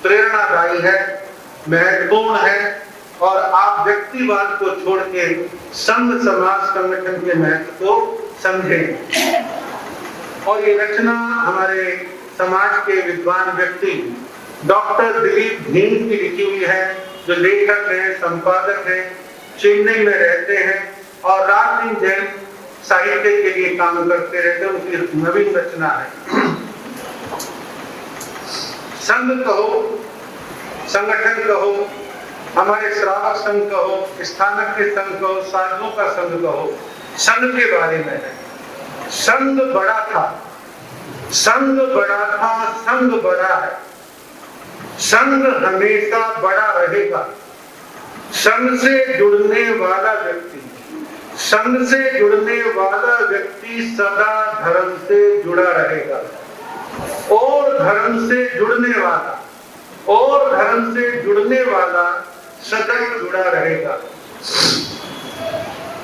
प्रेरणादायी है, महत्वपूर्ण है और आप व्यक्तिवाद को छोड़ के संघ समाज संगठन के महत्व को समझें। और ये रचना हमारे समाज के विद्वान व्यक्ति डॉक्टर दिलीप भीम की लिखी हुई है, जो लेखक हैं, संपादक हैं, चेन्नई में रहते हैं और रात दिन जैन साहित्य के लिए काम करते रहते हैं। उनकी नवीन रचना है। संघ कहो, संगठन कहो, हमारे श्रावक संघ कहो, स्थानक के संघ कहो, साधुओं का संघ कहो, संघ के बारे में है। संघ बड़ा था, संघ बड़ा था, संघ बड़ा है। संघ हमेशा बड़ा रहेगा। संघ से जुड़ने वाला व्यक्ति, संघ से जुड़ने वाला व्यक्ति सदा धर्म से जुड़ा रहेगा और धर्म से जुड़ने वाला, और धर्म से जुड़ने वाला सदैव जुड़ा रहेगा।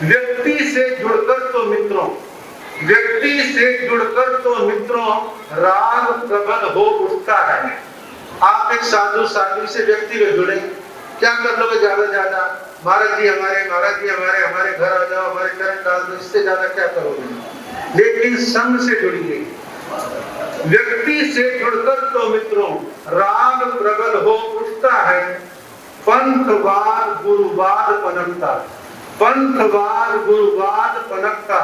व्यक्ति से जुड़कर तो मित्रों, व्यक्ति से जुड़कर तो मित्रों राग प्रबल हो उठता है। आप एक साधु साधु से व्यक्ति में जुड़े, क्या कर लोगे ज्यादा ज्यादा? महाराज जी हमारे, महाराज जी हमारे, हमारे घर आ जाओ, हमारे चरण डाल दो, इससे ज्यादा क्या करोगे? लेकिन संघ से जुड़िए। व्यक्ति से जुड़कर तो मित्रों राग प्रबल हो उठता है। पंथवाद गुरुवाद पनपता, पंथवाद गुरुवाद पनपता,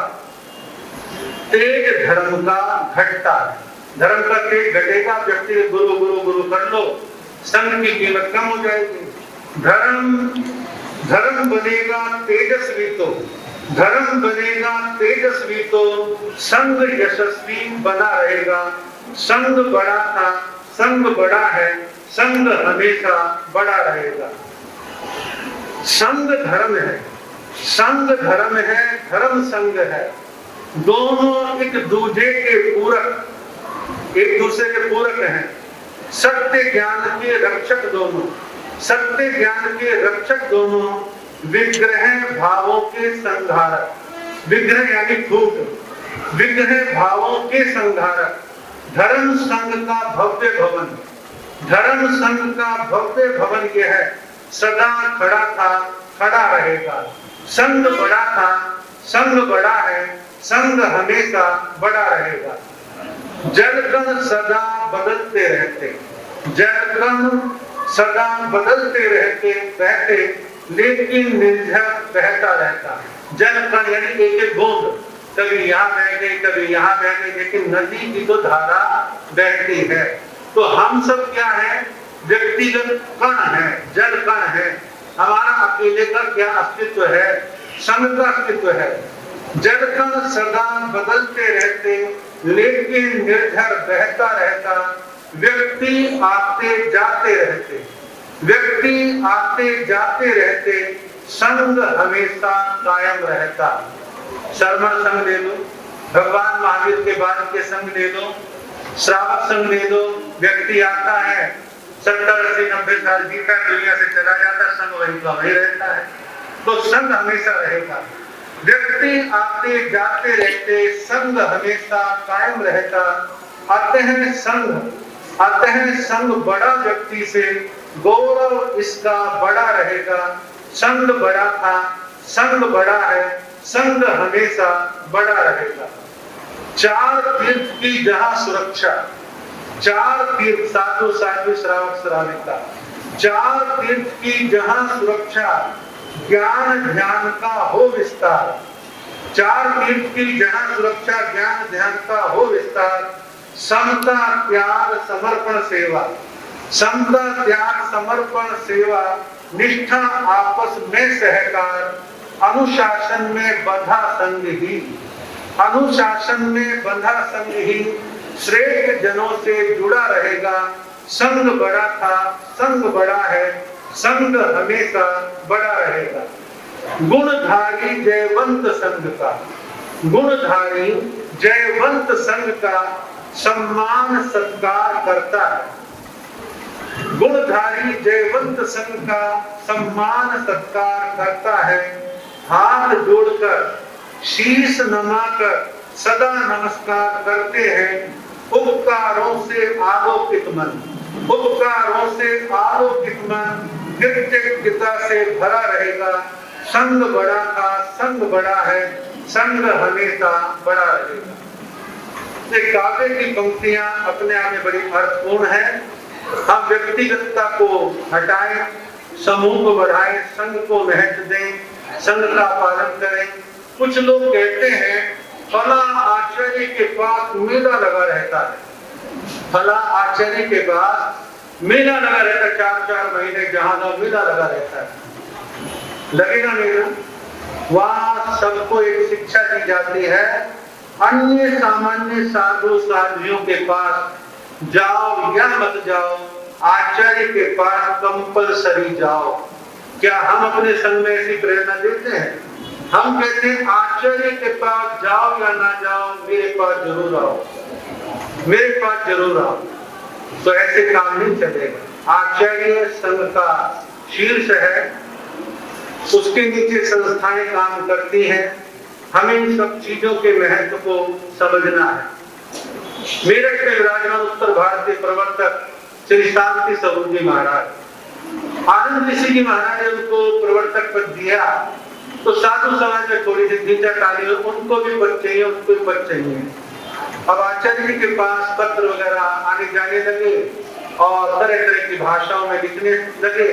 तेज धर्म का घटता है। धर्म का तेज घटेगा, व्यक्ति गुरु गुरु गुरु कर लो, संघ की कीमत कम हो जाएगी। धर्म बनेगा तेजस्वी तो, धर्म बनेगा तेजस्वी तो संघ यशस्वी बना रहेगा। संघ बड़ा था, संघ बड़ा है, संघ हमेशा बड़ा रहेगा। संघ धर्म है, संघ धर्म है, धर्म संघ है। दोनों एक दूसरे के पूरक, एक दूसरे के पूरक हैं। सत्य ज्ञान के रक्षक दोनों, सत्य ज्ञान के रक्षक दोनों, विग्रह भावों के संधारक, विग्रह यानी फूट, विग्रह भावों के संधारक। धर्म संघ का भव्य भवन, धर्म संघ का भव्य भवन यह है, सदा खड़ा था, खड़ा रहेगा। संग बड़ा था, संग बड़ा है, संग हमेशा बड़ा रहेगा। जलकण सदा बदलते रहते, जलकण सदा बदलते रहते लेकिन निर्झर बहता रहता। जलकण यानी एक एक बूंद, कभी यहाँ बह गई, कभी यहाँ बह गई, लेकिन नदी की तो धारा बहती है। तो हम सब क्या है? व्यक्तिगत कण है, जल कण है। हमारा अकेले का क्या अस्तित्व है? संघ का अस्तित्व है। जल कण सदा बदलते रहते लेकिन निर्झर बहता रहता। व्यक्ति आते जाते रहते, व्यक्ति आते जाते रहते, संग हमेशा कायम रहता। शर्मण संघ ले लो, भगवान महावीर के बाद के संघ ले लो, श्रावक संघ ले लो। व्यक्ति आता है, 70, 80, 90 साल जीता, दुनिया से चला जाता, संघ वही का वही रहता है। तो संघ हमेशा रहेगा। व्यक्ति आते जाते रहते, संघ हमेशा कायम रहता। अतः संघ बड़ा व्यक्ति से गौरव इसका बड़ा रहेगा। संघ बड़ा था, संघ बड़ा है, संघ हमेशा बड़ा रहेगा। चार तीर्थ की जहां सुरक्षा, चार तीर्थ, साधु साध्वी श्रावक श्राविका, चार तीर्थ की जहां सुरक्षा, ज्ञान ध्यान का हो विस्तार। चार तीर्थ की जहां सुरक्षा, ज्ञान ध्यान का हो विस्तार। समता त्याग समर्पण सेवा, समता त्याग समर्पण सेवा, निष्ठा आपस में सहकार, अनुशासन में बंधा संग ही, अनुशासन में बंधा संग ही श्रेष्ठ जनों से जुड़ा रहेगा। संग बड़ा था, संग बड़ा है, संग हमेशा बड़ा रहेगा। गुणधारी जयवंत संघ का, गुणधारी जयवंत संघ का सम्मान सत्कार करता है। गुणधारी जयवंत संघ का सम्मान सत्कार करता है। हाथ जोड़कर शीश नमाकर सदा नमस्कार करते हैं। उपकारों से आलोकित मन, उपकारों से आलोकित मन कृतज्ञता से भरा रहेगा। संग बड़ा था, संग बड़ा है, संग हमेशा बड़ा रहेगा। ये काव्य की पंक्तियां अपने आप में बड़ी अर्थपूर्ण है। हम व्यक्तिगतता को हटाएं, समूह को बढ़ाएं, संघ को महत्व दें, संघ का पालन करें। कुछ लोग कहते हैं फला आचार्य के पास मेला लगा रहता है, फला आचार्य के पास मेला लगा रहता है, 4-4 महीने जहां का मेला लगा रहता है। लगेगा मेला? वहां सबको एक शिक्षा दी जाती है, अन्य सामान्य साधु साध्वियों के पास जाओ या मत जाओ, आचार्य के पास कंपलसरी जाओ। क्या हम अपने संघ में ऐसी प्रेरणा देते हैं? हम कहते हैं आचार्य के पास जाओ या ना जाओ, मेरे पास जरूर आओ, मेरे पास जरूर आओ। तो ऐसे काम नहीं चलेगा। आचार्य संघ का शीर्ष है, उसके नीचे संस्थाएं काम करती हैं। हमें इन सब चीजों के महत्व को समझना है। मेरठ में विराजमान उत्तर भारतीय प्रवर्तक श्री शांति स्वरूप जी महाराज, आनंद ऋषि जी महाराज ने उनको प्रवर्तक पद दिया, तो साधु समाज में थोड़ी सी खींचातानी, उनको भी पद चाहिए, उनको भी पद चाहिए। अब आचार्य जी के पास पत्र वगैरह आने जाने लगे और तरह तरह की भाषाओं में लिखने लगे,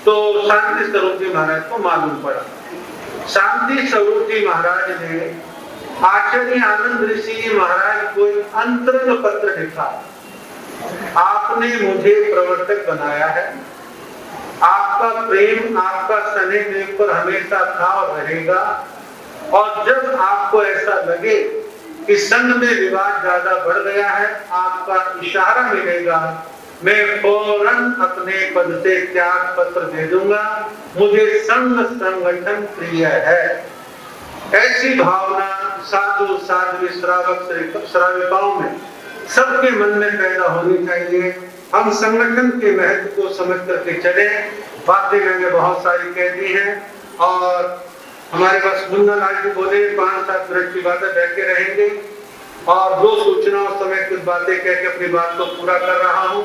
तो शांति स्वरूप जी महाराज को मालूम पड़ा। शांति स्वरूप जी महाराज ने आचार्य आनंद ऋषि महाराज को एक अंतरंग पत्र लिखा। आपने मुझे प्रवर्तक बनाया है, आपका प्रेम, आपका स्नेह मेरे पर हमेशा था और रहेगा। और जब आपको ऐसा लगे कि संघ में विवाद ज्यादा बढ़ गया है, आपका इशारा मिलेगा, मैं फौरन अपने पद से त्याग पत्र दे दूंगा। मुझे संघ संगठन प्रिय है। ऐसी भावना साधु साध्वी श्रावक श्राविकाओं में सबके मन में पैदा होनी चाहिए। हम संगठन के महत्व को समझ करके चले। बातें मैंने बहुत सारी कह दी हैं और हमारे पास मुन्ना लाल जी बोले 5-7 मिनट की बातें बैठे रहेंगे और 2 सूचनाओं समय कुछ बातें कह के अपनी बात को पूरा कर रहा हूँ।